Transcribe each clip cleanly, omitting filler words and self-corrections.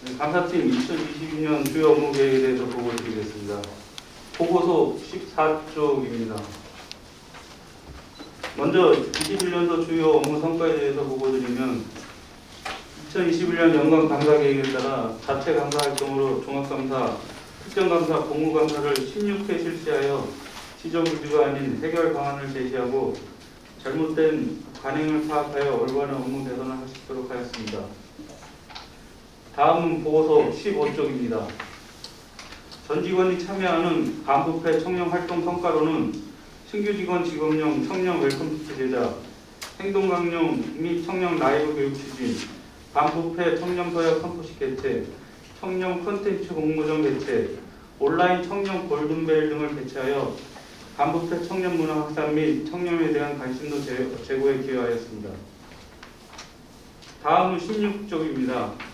네, 감사팀 2022년 주요 업무 계획에 대해서 보고 드리겠습니다. 보고서 14쪽입니다. 먼저 21년도 주요 업무 성과에 대해서 보고 드리면 2021년 연간 감사 계획에 따라 자체 감사 활동으로 종합감사, 특정감사, 공무감사를 16회 실시하여 지적 의지가 아닌 해결 방안을 제시하고 잘못된 관행을 파악하여 올바른 업무 개선을 할 수 있도록 하였습니다. 다음은 보고서 15쪽입니다. 전 직원이 참여하는 반부패 청년 활동 성과로는 신규 직원 직업용 청년 웰컴키트 제작, 행동 강령 및 청년 라이브 교육 추진, 반부패 청년 서약 선포식 개최, 청년 콘텐츠 공모전 개최, 온라인 청년 골든벨 등을 개최하여 반부패 청년 문화 확산 및 청년에 대한 관심도 제고에 기여하였습니다. 다음은 16쪽입니다.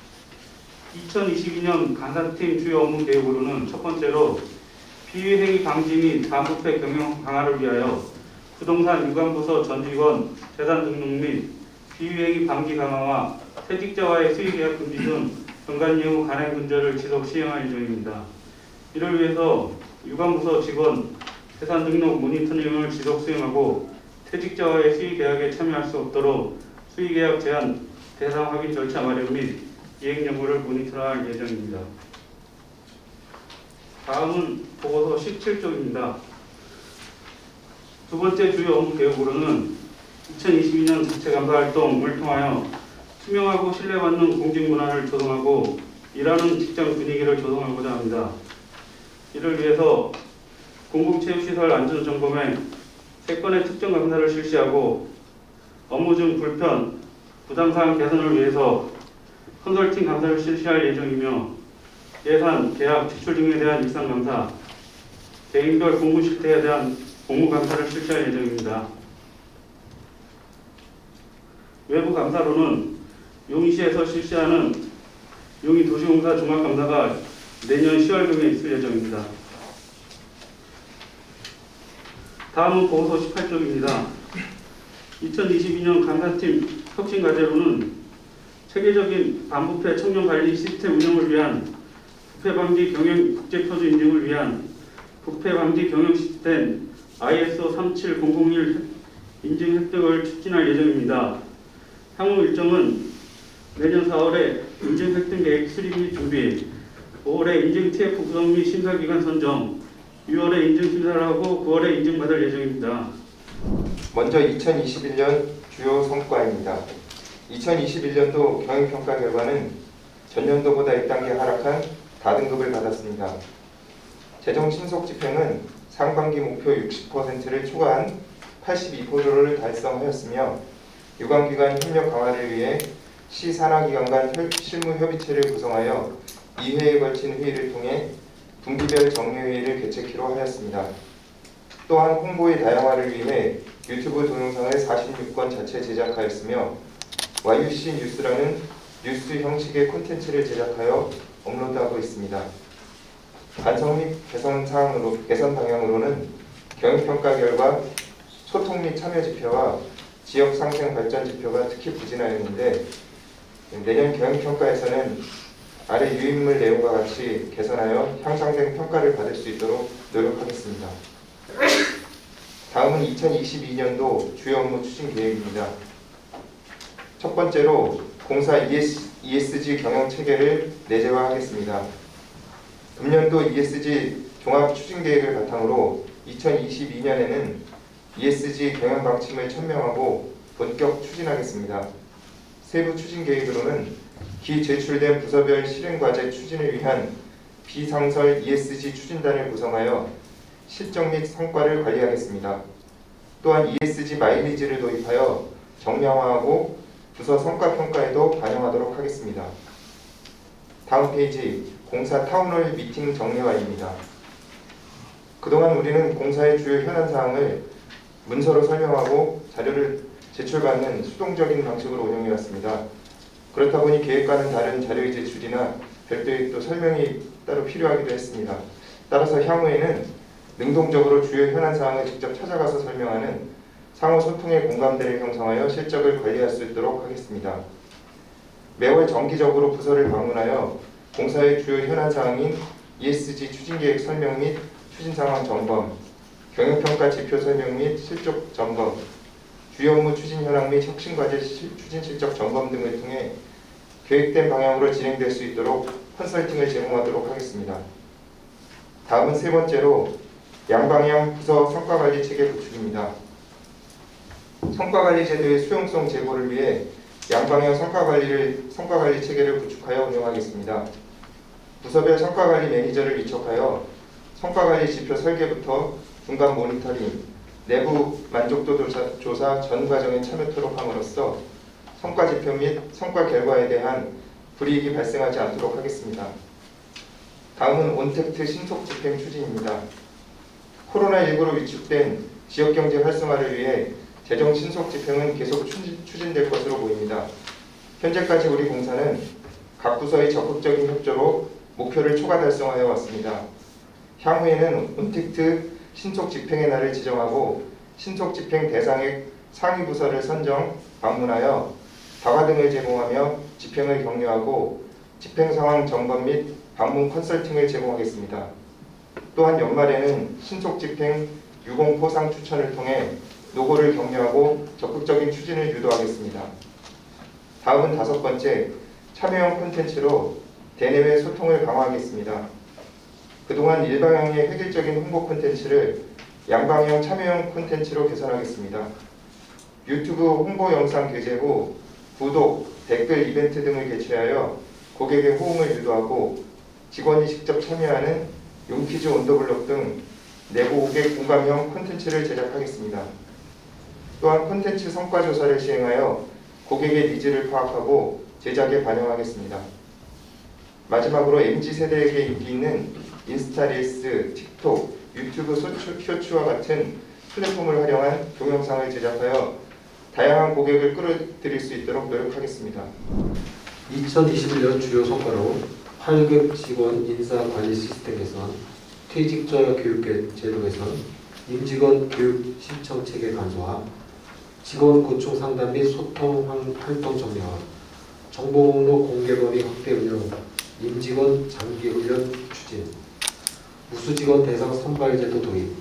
2022년 감사팀 주요 업무 계획으로는 첫 번째로 비위행위 방지 및 반부패 경영 강화를 위하여 부동산 유관부서 전 직원 재산 등록 및 비위행위 방지 강화와 퇴직자와의 수의계약 금지 등 연간 예우 관행 근절을 지속 시행할 예정입니다. 이를 위해서 유관부서 직원 재산 등록 모니터링을 지속 수행하고 퇴직자와의 수의계약에 참여할 수 없도록 수의계약 제한 대상 확인 절차 마련 및 이행 여부를 모니터할 예정입니다. 다음은 보고서 17쪽입니다. 두 번째 주요 업무 계획으로는 2022년 자체 감사 활동을 통하여 투명하고 신뢰받는 공직 문화를 조성하고 일하는 직장 분위기를 조성하고자 합니다. 이를 위해서 공공체육시설 안전점검에 3건의 특정 감사를 실시하고 업무 중 불편, 부담사항 개선을 위해서 컨설팅 감사를 실시할 예정이며 예산, 계약, 지출 등에 대한 일상 감사, 개인별 공무 실태에 대한 공무 감사를 실시할 예정입니다. 외부 감사로는 용인시에서 실시하는 용인도시공사 종합감사가 내년 10월경에 있을 예정입니다. 다음은 보고서 18쪽입니다. 2022년 감사팀 혁신 과제로는 체계적인 반부패 청년 관리 시스템 운영을 위한 부패 방지 경영 국제표준 인증을 위한 부패 방지 경영 시스템 ISO 37001 인증 획득을 추진할 예정입니다. 향후 일정은 내년 4월에 인증 획득 계획 수립 및 준비, 5월에 인증 TF 구성 및 심사기관 선정, 6월에 인증 심사를 하고 9월에 인증받을 예정입니다. 먼저 2021년 주요 성과입니다. 2021년도 경영평가 결과는 전년도보다 1단계 하락한 다등급을 받았습니다. 재정 신속 집행은 상반기 목표 60%를 초과한 82%를 달성하였으며 유관기관 협력 강화를 위해 시 산하기관 간 실무협의체를 구성하여 2회에 걸친 회의를 통해 분기별 정례회의를 개최키로 하였습니다. 또한 홍보의 다양화를 위해 유튜브 동영상을 46건 자체 제작하였으며 YUC 뉴스라는 뉴스 형식의 콘텐츠를 제작하여 업로드하고 있습니다. 반성 및 개선 방향으로는 경영평가 결과 소통 및 참여 지표와 지역 상생 발전 지표가 특히 부진하였는데 내년 경영평가에서는 아래 유인물 내용과 같이 개선하여 향상된 평가를 받을 수 있도록 노력하겠습니다. 다음은 2022년도 주요 업무 추진 계획입니다. 첫 번째로 공사 ESG 경영 체계를 내재화하겠습니다. 금년도 ESG 종합 추진 계획을 바탕으로 2022년에는 ESG 경영 방침을 천명하고 본격 추진하겠습니다. 세부 추진 계획으로는 기제출된 부서별 실행 과제 추진을 위한 비상설 ESG 추진단을 구성하여 실적 및 성과를 관리하겠습니다. 또한 ESG 마일리지를 도입하여 정량화하고 부서 성과 평가에도 반영하도록 하겠습니다. 다음 페이지 공사 타운홀 미팅 정례화입니다. 그동안 우리는 공사의 주요 현안 사항을 문서로 설명하고 자료를 제출받는 수동적인 방식으로 운영해왔습니다. 그렇다 보니 계획과는 다른 자료의 제출이나 별도의 또 설명이 따로 필요하기도 했습니다. 따라서 향후에는 능동적으로 주요 현안 사항을 직접 찾아가서 설명하는 상호 소통의 공감대를 형성하여 실적을 관리할 수 있도록 하겠습니다. 매월 정기적으로 부서를 방문하여 공사의 주요 현안 사항인 ESG 추진계획 설명 및 추진 상황 점검, 경영평가 지표 설명 및 실적 점검, 주요 업무 추진 현황 및 혁신과제 추진 실적 점검 등을 통해 계획된 방향으로 진행될 수 있도록 컨설팅을 제공하도록 하겠습니다. 다음은 세 번째로 양방향 부서 성과관리 체계 구축입니다. 성과관리 제도의 수용성 제고를 위해 양방향 성과관리 체계를 구축하여 운영하겠습니다. 부서별 성과관리 매니저를 위촉하여 성과관리 지표 설계부터 중간 모니터링, 내부 만족도 조사 전 과정에 참여토록 함으로써 성과 지표 및 성과 결과에 대한 불이익이 발생하지 않도록 하겠습니다. 다음은 온택트 신속 집행 추진입니다. 코로나19로 위축된 지역경제 활성화를 위해 재정 신속 집행은 계속 추진될 것으로 보입니다. 현재까지 우리 공사는 각 부서의 적극적인 협조로 목표를 초과 달성하여 왔습니다. 향후에는 온택트 신속 집행의 날을 지정하고 신속 집행 대상의 상위 부서를 선정, 방문하여 다과 등을 제공하며 집행을 격려하고 집행 상황 점검 및 방문 컨설팅을 제공하겠습니다. 또한 연말에는 신속 집행 유공 포상 추천을 통해 노고를 격려하고 적극적인 추진을 유도하겠습니다. 다음은 다섯 번째, 참여형 콘텐츠로 대내외 소통을 강화하겠습니다. 그동안 일방향의 획일적인 홍보 콘텐츠를 양방향 참여형 콘텐츠로 개선하겠습니다. 유튜브 홍보 영상 게재 후 구독, 댓글 이벤트 등을 개최하여 고객의 호응을 유도하고 직원이 직접 참여하는 용퀴즈 온더블럭 등 내부 고객 공감형 콘텐츠를 제작하겠습니다. 또한 콘텐츠 성과 조사를 시행하여 고객의 니즈를 파악하고 제작에 반영하겠습니다. 마지막으로 MZ세대에게 인기 있는 인스타 릴스, 틱톡, 유튜브 쇼츠와 같은 플랫폼을 활용한 동영상을 제작하여 다양한 고객을 끌어들일 수 있도록 노력하겠습니다. 2021년 주요 성과로 8급 직원 인사 관리 시스템 개선, 퇴직자 교육 제도 개선, 임직원 교육 신청 체계 간소화, 직원 고충 상담 및 소통 활동 정리화, 정보 목록 공개 범위 확대 운영, 임직원 장기 훈련 추진, 무수직원 대상 선발 제도 도입,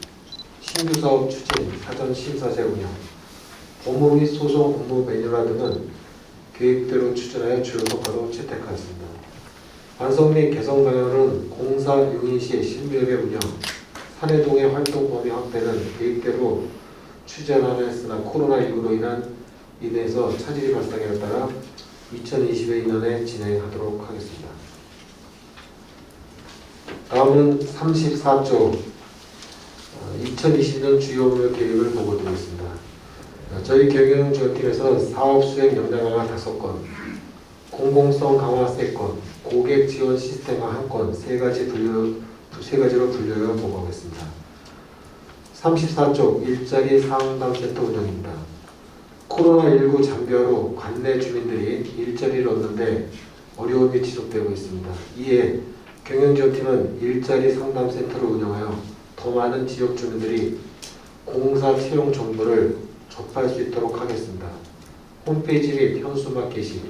신규 사업 추진, 사전 심사제 운영, 업무 및 소송 업무 매뉴얼 등은 계획대로 추진하여 주요 성과로 채택하였습니다. 완성 및 개선 방향은 공사 용인 시 실무협의 운영, 사내동의 활동 범위 확대는 계획대로 추진하였으나 코로나19로 인해서 차질이 발생에 따라 2022년에 진행하도록 하겠습니다. 다음은 34조 2020년 주요 업무 계획을 보고드리겠습니다. 저희 경영지원팀에서 사업 수행 역량 강화 5건, 공공성 강화 3건, 고객 지원 시스템화 1건, 세 가지로 분류하여 보고하겠습니다. 34쪽 일자리 상담센터 운영입니다. 코로나19 장기화로 관내 주민들이 일자리를 얻는데 어려움이 지속되고 있습니다. 이에 경영지원팀은 일자리 상담센터를 운영하여 더 많은 지역 주민들이 공사 채용 정보를 접할 수 있도록 하겠습니다. 홈페이지 및 현수막 게시,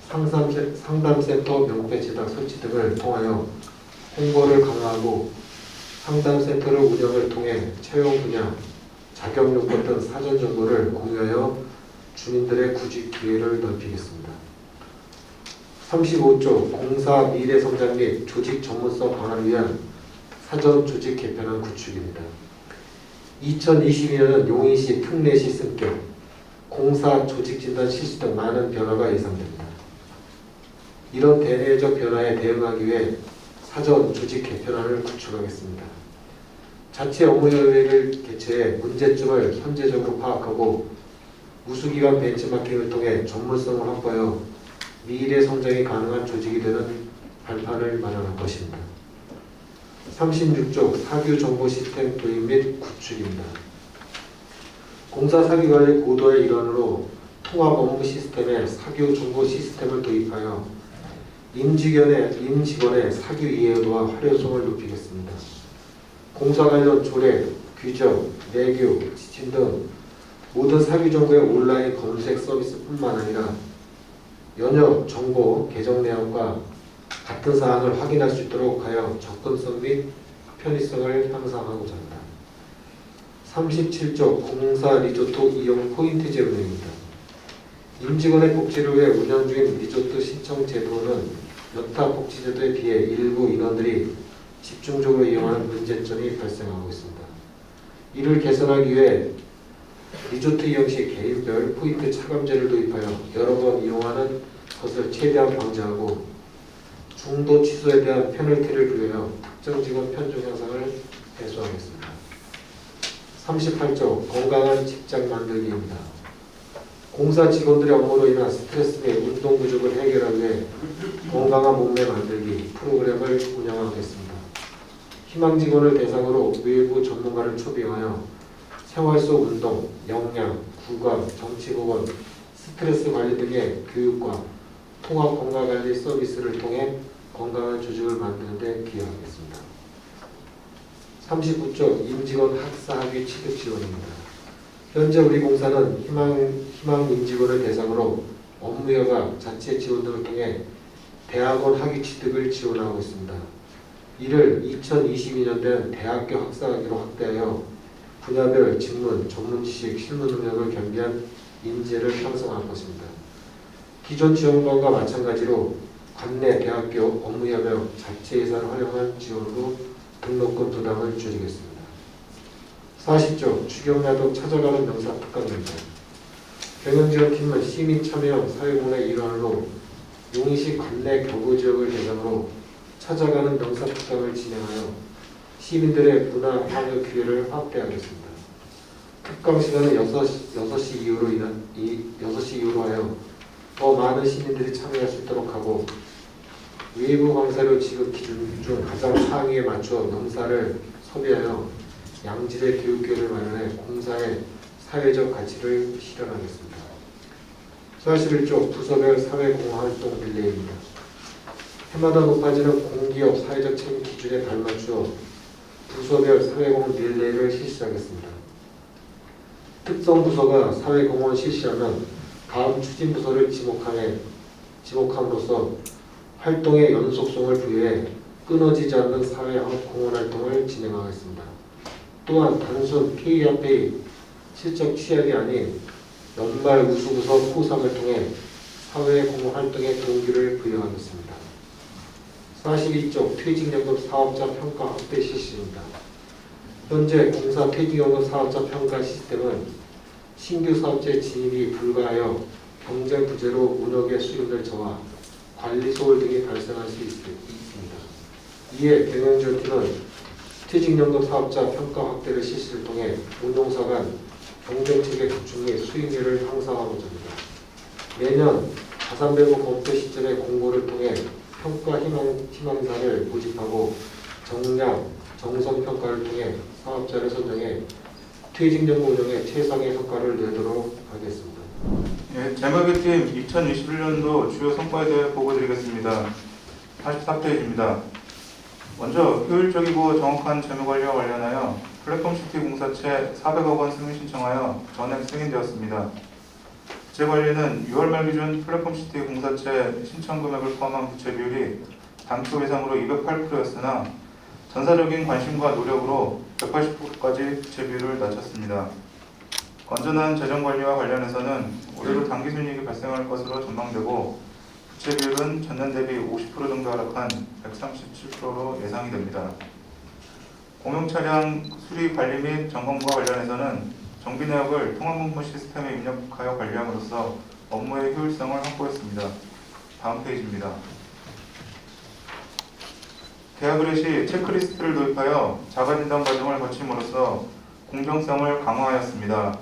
상담센터 명패 제작 설치 등을 통하여 홍보를 강화하고 상담센터를 운영을 통해 채용 분야, 자격 요건 등 사전 정보를 공유하여 주민들의 구직 기회를 넓히겠습니다. 35조 공사 미래 성장 및 조직 전문성 강화를 위한 사전 조직 개편안 구축입니다. 2022년은 용인시 특례시 승격, 공사 조직 진단 실시 등 많은 변화가 예상됩니다. 이런 대내적 변화에 대응하기 위해 사전 조직 개편안을 구축하겠습니다. 자체 업무 계획을 개최해 문제점을 현재적으로 파악하고 우수기관 벤치마킹을 통해 전문성을 확보하여 미래 성장이 가능한 조직이 되는 발판을 마련할 것입니다. 36조 사규 정보 시스템 도입 및 구축입니다. 공사 사규 관리 고도의 일환으로 통합 업무 시스템에 사규 정보 시스템을 도입하여 임직원의 사규 이해도와 활용성을 높이겠습니다. 공사 관련 조례, 규정, 내규, 지침 등 모든 사규 정보의 온라인 검색 서비스뿐만 아니라 연역, 정보, 개정 내용과 같은 사항을 확인할 수 있도록 하여 접근성 및 편의성을 향상하고자 한다. 37조 공사 리조트 이용 포인트제 운영입니다. 임직원의 복지를 위해 운영 중인 리조트 신청 제도는 여타 복지제도에 비해 일부 인원들이 집중적으로 이용하는 문제점이 발생하고 있습니다. 이를 개선하기 위해 리조트 이용 시 개인별 포인트 차감제를 도입하여 여러 번 이용하는 것을 최대한 방지하고 중도 취소에 대한 페널티를 부여하여 특정 직원 편중 현상을 해소하겠습니다. 38조 건강한 직장 만들기입니다. 공사 직원들의 업무로 인한 스트레스 및 운동 부족을 해결하기 위해 건강한 몸매 만들기 프로그램을 운영하겠습니다. 희망 직원을 대상으로 외부 전문가를 초빙하여 생활 속 운동, 역량, 구강, 정치 보건, 스트레스 관리 등의 교육과 통합 건강관리 서비스를 통해 건강한 조직을 만드는 데 기여하겠습니다. 39조 임직원 학사 학위 취득 지원입니다. 현재 우리 공사는 희망 임직원을 대상으로 업무여가 자체 지원 등을 통해 대학원 학위 취득을 지원하고 있습니다. 이를 2022년도엔 대학교 학사 학위로 확대하여 분야별 직문, 전문 지식, 실무 능력을 겸비한 인재를 형성할 것입니다. 기존 지원관과 마찬가지로 관내 대학교 업무협력 자체 예산을 활용한 지원으로 등록금 부담을 줄이겠습니다. 40조 추경야독 찾아가는 명사 특강입니다. 경영지원팀은 시민 참여형 사회공헌의 일환으로 용인시 관내 교구 지역을 대상으로 찾아가는 명사 특강을 진행하여 시민들의 문화 참여 기회를 확대하겠습니다. 특강 시간은 6시 이후로 하여 더 많은 시민들이 참여할 수 있도록 하고 외부 강사료 지급 기준 중 가장 상위에 맞춰 명사를 섭외하여 양질의 교육기회를 마련해 공사의 사회적 가치를 실현하겠습니다. 41조 부서별 사회공헌활동 릴레이입니다. 해마다 높아지는 공기업 사회적 책임 기준에 발맞추어 부서별 사회공헌 릴레이를 실시하겠습니다. 특정 부서가 사회공헌 실시하면 다음 추진 부서를 지목함으로써 활동의 연속성을 부여해 끊어지지 않는 사회공헌활동을 진행하겠습니다. 또한 단순 페이아페이 실적 취약이 아닌 연말 우수부서 포상을 통해 사회공헌활동의 동기를 부여하겠습니다. 42조 퇴직연금 사업자 평가 확대 실시입니다. 현재 공사 퇴직연금 사업자 평가 시스템은 신규 사업자의 진입이 불가하여 경쟁 부재로 운영의 수익률 저하, 관리 소홀 등이 발생할 수 있습니다. 이에 경영지원팀은 퇴직연금 사업자 평가 확대를 실시를 통해 운용사 간 경쟁체계 구축 및 수익률을 향상하고자 합니다. 매년 자산배분 검토 시점에 공고를 통해 평가 희망사를 모집하고 정량, 정성 평가를 통해 사업자를 선정해 퇴직연금 운영에 최상의 성과를 내도록 하겠습니다. 예, 재무회계팀 2021년도 주요 성과에 대해 보고드리겠습니다. 44페이지입니다. 먼저 효율적이고 정확한 재무관리와 관련하여 플랫폼시티 공사채 400억 원 승인 신청하여 전액 승인되었습니다. 부채관리는 6월 말 기준 플랫폼시티 공사채 신청 금액을 포함한 부채 비율이 당초 예상으로 208%였으나 전사적인 관심과 노력으로 180%까지 부채 비율을 낮췄습니다. 건전한 재정관리와 관련해서는 올해도 당기순이익이 발생할 것으로 전망되고 부채 비율은 전년 대비 50% 정도 하락한 137%로 예상이 됩니다. 공용차량 수리 관리 및 점검과 관련해서는 정비 내역을 통합문무 시스템에 입력하여 관리함으로써 업무의 효율성을 확보했습니다. 다음 페이지입니다. 계약 의뢰 시 체크리스트를 도입하여 자가진단 과정을 거침으로써 공정성을 강화하였습니다.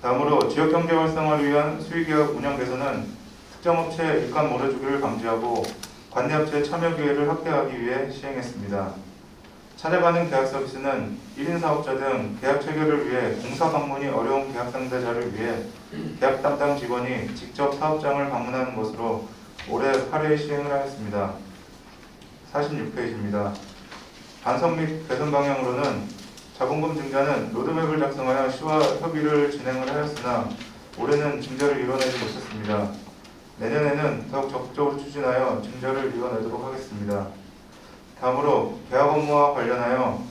다음으로 지역경제 활성화를 위한 수의계약 운영 개선은 특정 업체 일감 몰아주기를 방지하고 관내업체 참여 기회를 확대하기 위해 시행했습니다. 찾아가는 계약 서비스는 1인 사업자 등 계약 체결을 위해 공사 방문이 어려운 계약 상대자를 위해 계약 담당 직원이 직접 사업장을 방문하는 것으로 올해 8회 시행을 하였습니다. 46페이지입니다. 반성 및 개선 방향으로는 자본금 증자는 로드맵을 작성하여 시와 협의를 진행을 하였으나 올해는 증자를 이뤄내지 못했습니다. 내년에는 더욱 적극적으로 추진하여 증자를 이뤄내도록 하겠습니다. 다음으로 계약 업무와 관련하여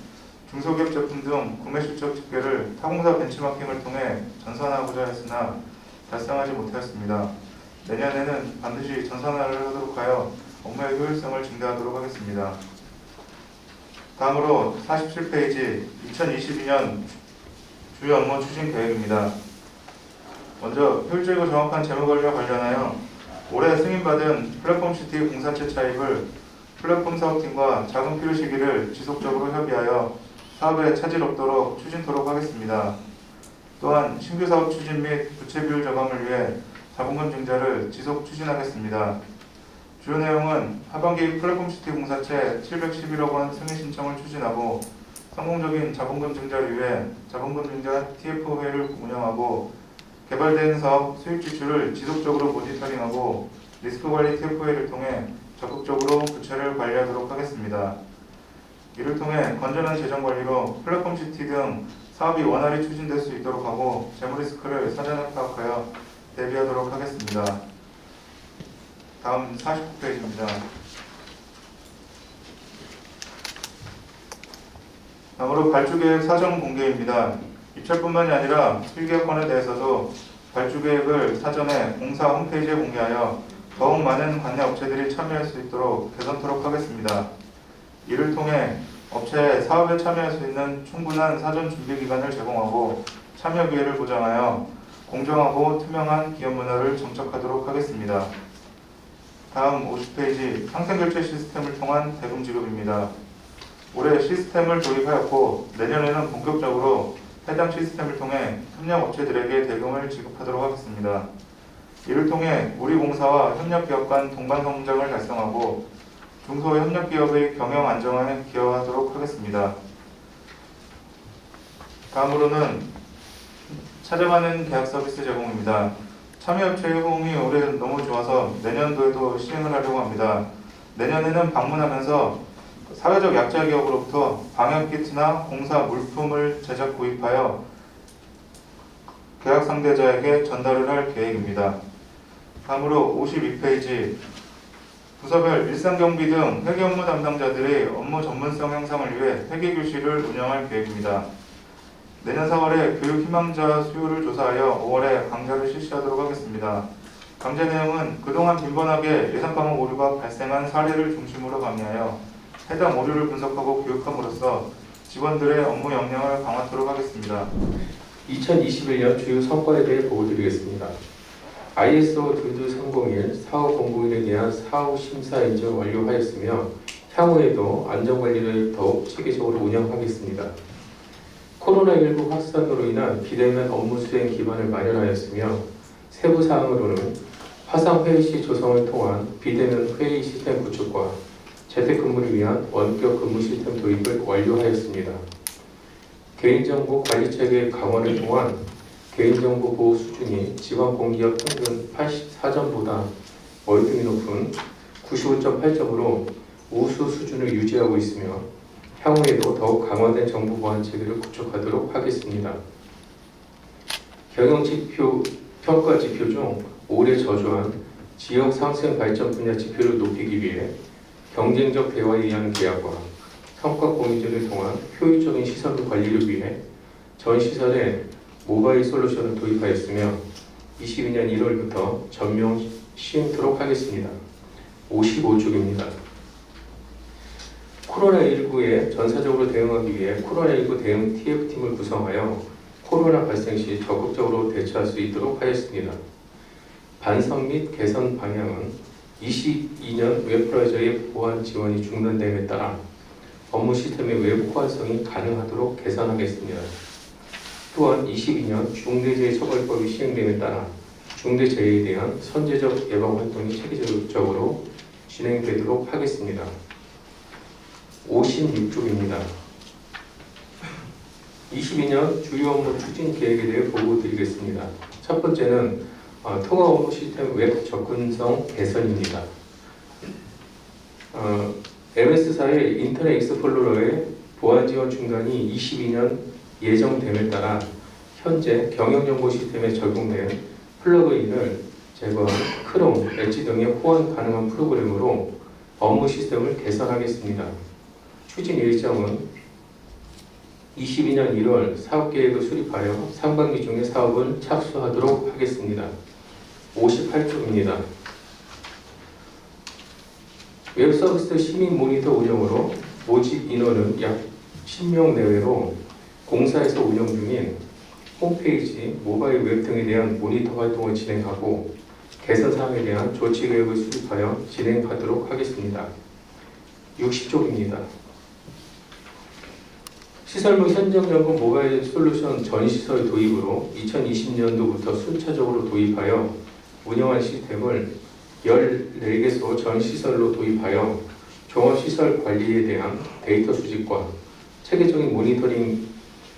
중소기업 제품 등 구매 실적 집계를 타공사 벤치마킹을 통해 전산화하고자 했으나 달성하지 못하였습니다. 내년에는 반드시 전산화를 하도록 하여 업무의 효율성을 증대하도록 하겠습니다. 다음으로 47페이지 2022년 주요 업무 추진 계획입니다. 먼저 효율적이고 정확한 재무관리와 관련하여 올해 승인받은 플랫폼시티 공사체 차입을 플랫폼 사업팀과 자금 필요 시기를 지속적으로 협의하여 사업에 차질 없도록 추진토록 하겠습니다. 또한 신규 사업 추진 및 부채 비율 저감을 위해 자본금 증자를 지속 추진하겠습니다. 주요 내용은 하반기 플랫폼시티 공사채 711억 원 승인 신청을 추진하고 성공적인 자본금 증자를 위해 자본금 증자 TF회를 운영하고 개발된 사업 수익 지출을 지속적으로 모니터링하고 리스크 관리 TF회를 통해 적극적으로 부채를 관리하도록 하겠습니다. 이를 통해 건전한 재정 관리로 플랫폼시티 등 사업이 원활히 추진될 수 있도록 하고 재무 리스크를 사전에 파악하여 대비하도록 하겠습니다. 다음 49페이지입니다. 다음으로 발주계획 사전 공개입니다. 입찰뿐만이 아니라 필계약건에 대해서도 발주계획을 사전에 공사 홈페이지에 공개하여 더욱 많은 관내 업체들이 참여할 수 있도록 개선토록 하겠습니다. 이를 통해 업체에 사업에 참여할 수 있는 충분한 사전 준비 기간을 제공하고 참여 기회를 보장하여 공정하고 투명한 기업 문화를 정착하도록 하겠습니다. 다음 50페이지 상생결제 시스템을 통한 대금 지급입니다. 올해 시스템을 도입하였고 내년에는 본격적으로 해당 시스템을 통해 협력업체들에게 대금을 지급하도록 하겠습니다. 이를 통해 우리 공사와 협력기업 간 동반 성장을 달성하고 중소협력기업의 경영 안정화에 기여하도록 하겠습니다. 다음으로는 찾아가는 계약 서비스 제공입니다. 참여업체의 호응이 올해 너무 좋아서 내년도에도 시행을 하려고 합니다. 내년에는 방문하면서 사회적 약자 기업으로부터 방역키트나 공사 물품을 제작 구입하여 계약 상대자에게 전달을 할 계획입니다. 다음으로 52페이지 부서별 일상경비 등 회계 업무 담당자들의 업무 전문성 향상을 위해 회계교실을 운영할 계획입니다. 내년 4월에 교육 희망자 수요를 조사하여 5월에 강좌를 실시하도록 하겠습니다. 강좌 내용은 그동안 빈번하게 예산 과목 오류가 발생한 사례를 중심으로 강의하여 해당 오류를 분석하고 교육함으로써 직원들의 업무 역량을 강화하도록 하겠습니다. 2021년 주요 성과에 대해 보고드리겠습니다. ISO 22301 사후 공고일에 대한 사후 심사 인증 완료하였으며 향후에도 안전관리를 더욱 체계적으로 운영하겠습니다. 코로나19 확산으로 인한 비대면 업무 수행 기반을 마련하였으며 세부 사항으로는 화상 회의 시 조성을 통한 비대면 회의 시스템 구축과 재택근무를 위한 원격 근무 시스템 도입을 완료하였습니다. 개인정보 관리체계 강화를 통한 개인정보 보호 수준이 지방공기업 평균 84점보다 월등히 높은 95.8점으로 우수 수준을 유지하고 있으며 향후에도 더욱 강화된 정보 보안 체계를 구축하도록 하겠습니다. 경영지표, 평가지표 중 올해 저조한 지역 상생 발전 분야 지표를 높이기 위해 경쟁적 대화에 의한 계약과 평가 공유제를 통한 효율적인 시설 관리를 위해 전 시설에 모바일 솔루션을 도입하였으며 22년 1월부터 전면 시행토록 하겠습니다. 55쪽입니다. 코로나19에 전사적으로 대응하기 위해 코로나19 대응 TF팀을 구성하여 코로나 발생 시 적극적으로 대처할 수 있도록 하였습니다. 반성 및 개선 방향은 22년 웹브라우저의 보안 지원이 중단됨에 따라 업무 시스템의 외부 호환성이 가능하도록 개선하겠습니다. 또한 22년 중대재해처벌법이 시행됨에 따라 중대재해에 대한 선제적 예방 활동이 체계적으로 진행되도록 하겠습니다. 56쪽입니다. 22년 주요 업무 추진 계획에 대해 보고 드리겠습니다. 첫 번째는 통합 업무 시스템 웹 접근성 개선입니다. MS사의 인터넷 익스플로러의 보안 지원 중단이 22년 예정됨에 따라 현재 경영정보 시스템에 적용된 플러그인을 제거한 크롬, 엣지 등의 호환 가능한 프로그램으로 업무 시스템을 개선하겠습니다. 추진 일정은 22년 1월 사업계획을 수립하여 상반기 중에 사업을 착수하도록 하겠습니다. 58쪽입니다. 웹서비스 시민 모니터 운영으로 모집 인원은 약 10명 내외로 공사에서 운영 중인 홈페이지, 모바일 웹 등에 대한 모니터 활동을 진행하고 개선 사항에 대한 조치 계획을 수립하여 진행하도록 하겠습니다. 60쪽입니다. 시설물 현정점검 모바일 솔루션 전 시설 도입으로 2020년도부터 순차적으로 도입하여 운영한 시스템을 14개소 전 시설로 도입하여 종합시설 관리에 대한 데이터 수집과 체계적인 모니터링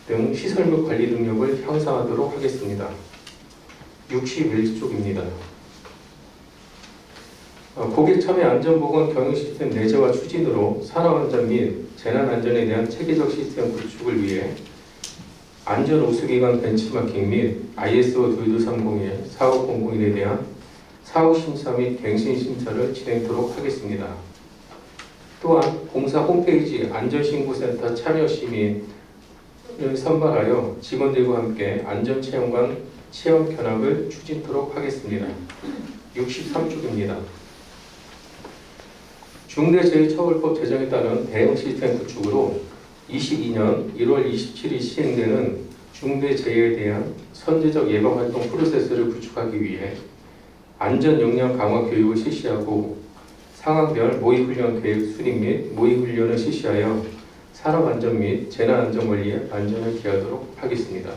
등 시설물 관리 능력을 향상하도록 하겠습니다. 61쪽입니다. 고객 참여 안전보건 경영 시스템 내재화 추진으로 산업안전 및 재난안전에 대한 체계적 시스템 구축을 위해 안전 우수기관 벤치마킹 및 ISO 22301, 45001에 대한 사후심사 및 갱신심사를 진행토록 하겠습니다. 또한 공사 홈페이지 안전신고센터 참여 시민을 선발하여 직원들과 함께 안전체험관 체험 견학을 추진토록 하겠습니다. 63쪽입니다. 중대재해처벌법 제정에 따른 대응 시스템 구축으로 22년 1월 27일 시행되는 중대재해에 대한 선제적 예방활동 프로세스를 구축하기 위해 안전 역량 강화 교육을 실시하고 상황별 모의훈련 계획 수립 및 모의훈련을 실시하여 산업안전 및 재난안전관리에 안전을 기하도록 하겠습니다.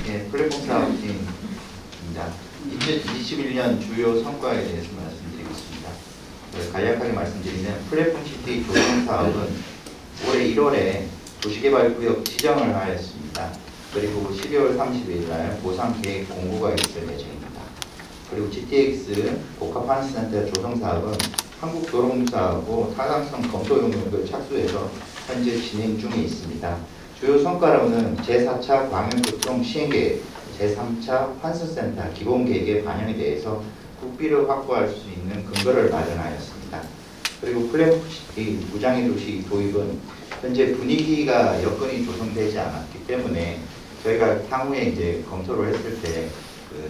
네, 플랫폼 사업팀입니다. 2021년 주요 성과에 대해서 말씀드리겠습니다. 간략하게 말씀드리면 플랫폼 시티 조성 사업은 올해 1월에 도시개발구역 지정을 하였습니다. 그리고 12월 30일 날 보상 계획 공고가 있을 예정입니다. 그리고 GTX 복합환수센터 조성 사업은 한국도로공사하고 타당성 검토 용역을 착수해서 현재 진행 중에 있습니다. 주요 성과로는 제4차 광역교통 시행계획, 제3차 환수센터 기본계획의 반영에 대해서 국비를 확보할 수 있는 근거를 마련하였습니다. 그리고 플랫폼시티 무장애 도시 도입은 현재 분위기가 여건이 조성되지 않았기 때문에 저희가 향후에 이제 검토를 했을 때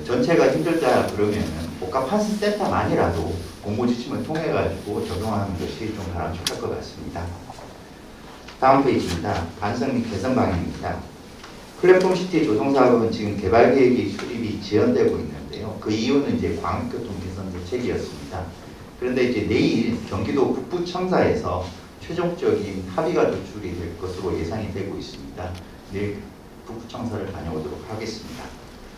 전체가 힘들다 그러면은 복합 환수센터만이라도 공모지침을 통해 가지고 적용하는 것이 좀 바람직할 것 같습니다. 다음 페이지입니다. 반성 및 개선 방향입니다. 플랫폼시티 조성 사업은 지금 개발 계획이 수립이 지연되고 있는데요. 그 이유는 이제 광역교통 개선 대책이었습니다. 그런데 이제 내일 경기도 국부청사에서 최종적인 합의가 도출이 될 것으로 예상이 되고 있습니다. 내일 국부청사를 다녀오도록 하겠습니다.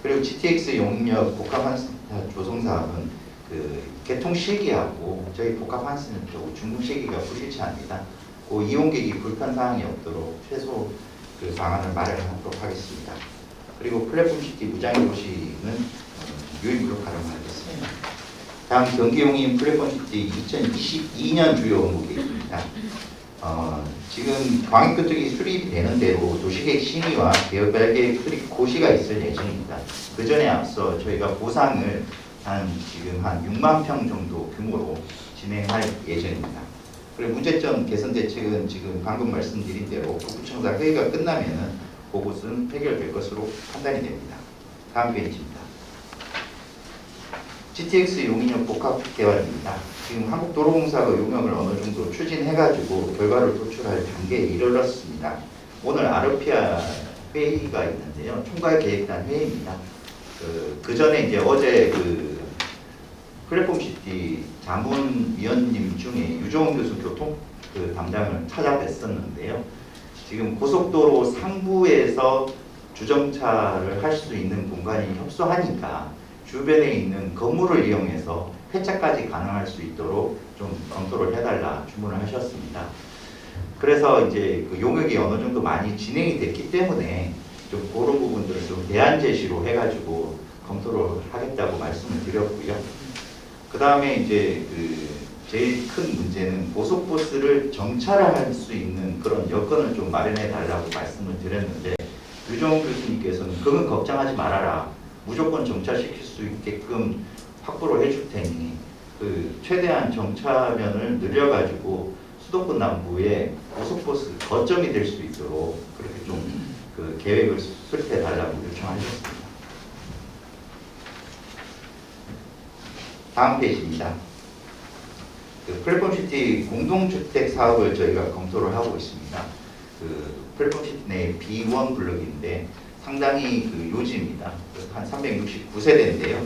그리고 GTX 용역 복합환수센터 조성 사업은 개통 시기하고 저희 복합환수센터 준공 시기가 불일치합니다. 그 이용객이 불편 사항이 없도록 최소 방안을 마련하도록 하겠습니다. 그리고 플랫폼시티 무장애 도시는 유일무료 활용하겠습니다. 다음 경기용인 플랫폼시티 2022년 주요 업무 계획입니다. 지금 광역교통이 수립이 되는 대로 도시계획 심의와 개발계획 수립 고시가 있을 예정입니다. 그 전에 앞서 저희가 보상을 지금 한 6만 평 정도 규모로 진행할 예정입니다. 그리고 문제점 개선 대책은 지금 방금 말씀드린 대로 국부청사 회의가 끝나면은 그것은 해결될 것으로 판단이 됩니다. 다음 페이지입니다. GTX 용인역 복합 개발입니다. 지금 한국도로공사가 용역을 어느 정도 추진해가지고 결과를 도출할 단계에 이르렀습니다. 오늘 아르피아 회의가 있는데요. 총괄 계획단 회의입니다. 그 전에 이제 어제 플랫폼시티 자문위원님 중에 유종훈 교수 교통 담당을 찾아뵀었는데요. 지금 고속도로 상부에서 주정차를 할 수 있는 공간이 협소하니까 주변에 있는 건물을 이용해서 폐차까지 가능할 수 있도록 좀 검토를 해달라 주문을 하셨습니다. 그래서 이제 용역이 어느 정도 많이 진행이 됐기 때문에 좀 그런 부분들을 좀 대안 제시로 해가지고 검토를 하겠다고 말씀을 드렸고요. 그 다음에 이제 제일 큰 문제는 고속버스를 정차를 할 수 있는 그런 여건을 좀 마련해 달라고 말씀을 드렸는데 유정훈 교수님께서는 그건 걱정하지 말아라. 무조건 정차시킬 수 있게끔 확보를 해줄 테니 그 최대한 정차면을 늘려가지고 수도권 남부에 고속버스 거점이 될 수 있도록 그렇게 좀 그 계획을 수립해 달라고 요청하셨습니다. 다음 페이지입니다. 그 플랫폼시티 공동주택 사업을 저희가 검토를 하고 있습니다. 그 플랫폼시티 내 B1 블록인데 상당히 그 요지입니다. 한 369세대인데요.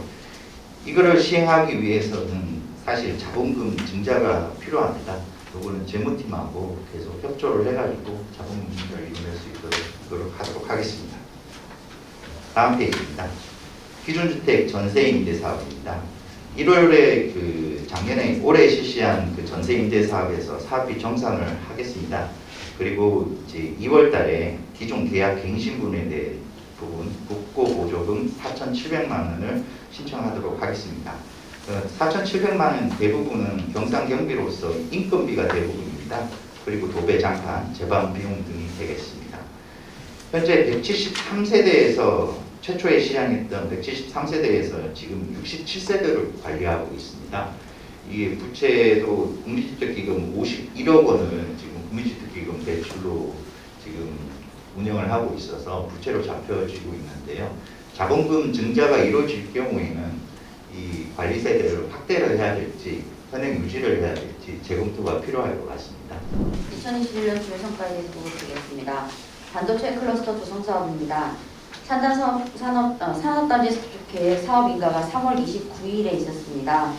이거를 시행하기 위해서는 사실 자본금 증자가 필요합니다. 이거는 재무팀하고 계속 협조를 해가지고 자본금 증자를 이뤄낼 수 있도록 하도록 하겠습니다. 다음 페이지입니다. 기준주택 전세 임대 사업입니다. 1월에 그 작년에 올해 실시한 그 전세 임대 사업에서 사업비 정산을 하겠습니다. 그리고 이제 2월달에 기존 계약 갱신분에 대해 부분 국고 보조금 4,700만 원을 신청하도록 하겠습니다. 4,700만 원 대부분은 경상 경비로서 인건비가 대부분입니다. 그리고 도배 장판, 제반 비용 등이 되겠습니다. 현재 173세대에서 최초에 시행했던 173세대에서 지금 67세대를 관리하고 있습니다. 이게 부채도 국민주택기금 51억 원을 지금 국민주택기금 대출로 지금 운영을 하고 있어서 부채로 잡혀지고 있는데요. 자본금 증자가 이루어질 경우에는 이 관리 세대를 확대를 해야 될지 현행 유지를 해야 될지 재검토가 필요할 것 같습니다. 2021년 주요 성과에 대해서 보고드리겠습니다. 반도체 클러스터 조성 사업입니다. 산단 산업단지 계획 사업 인가가 3월 29일에 있었습니다.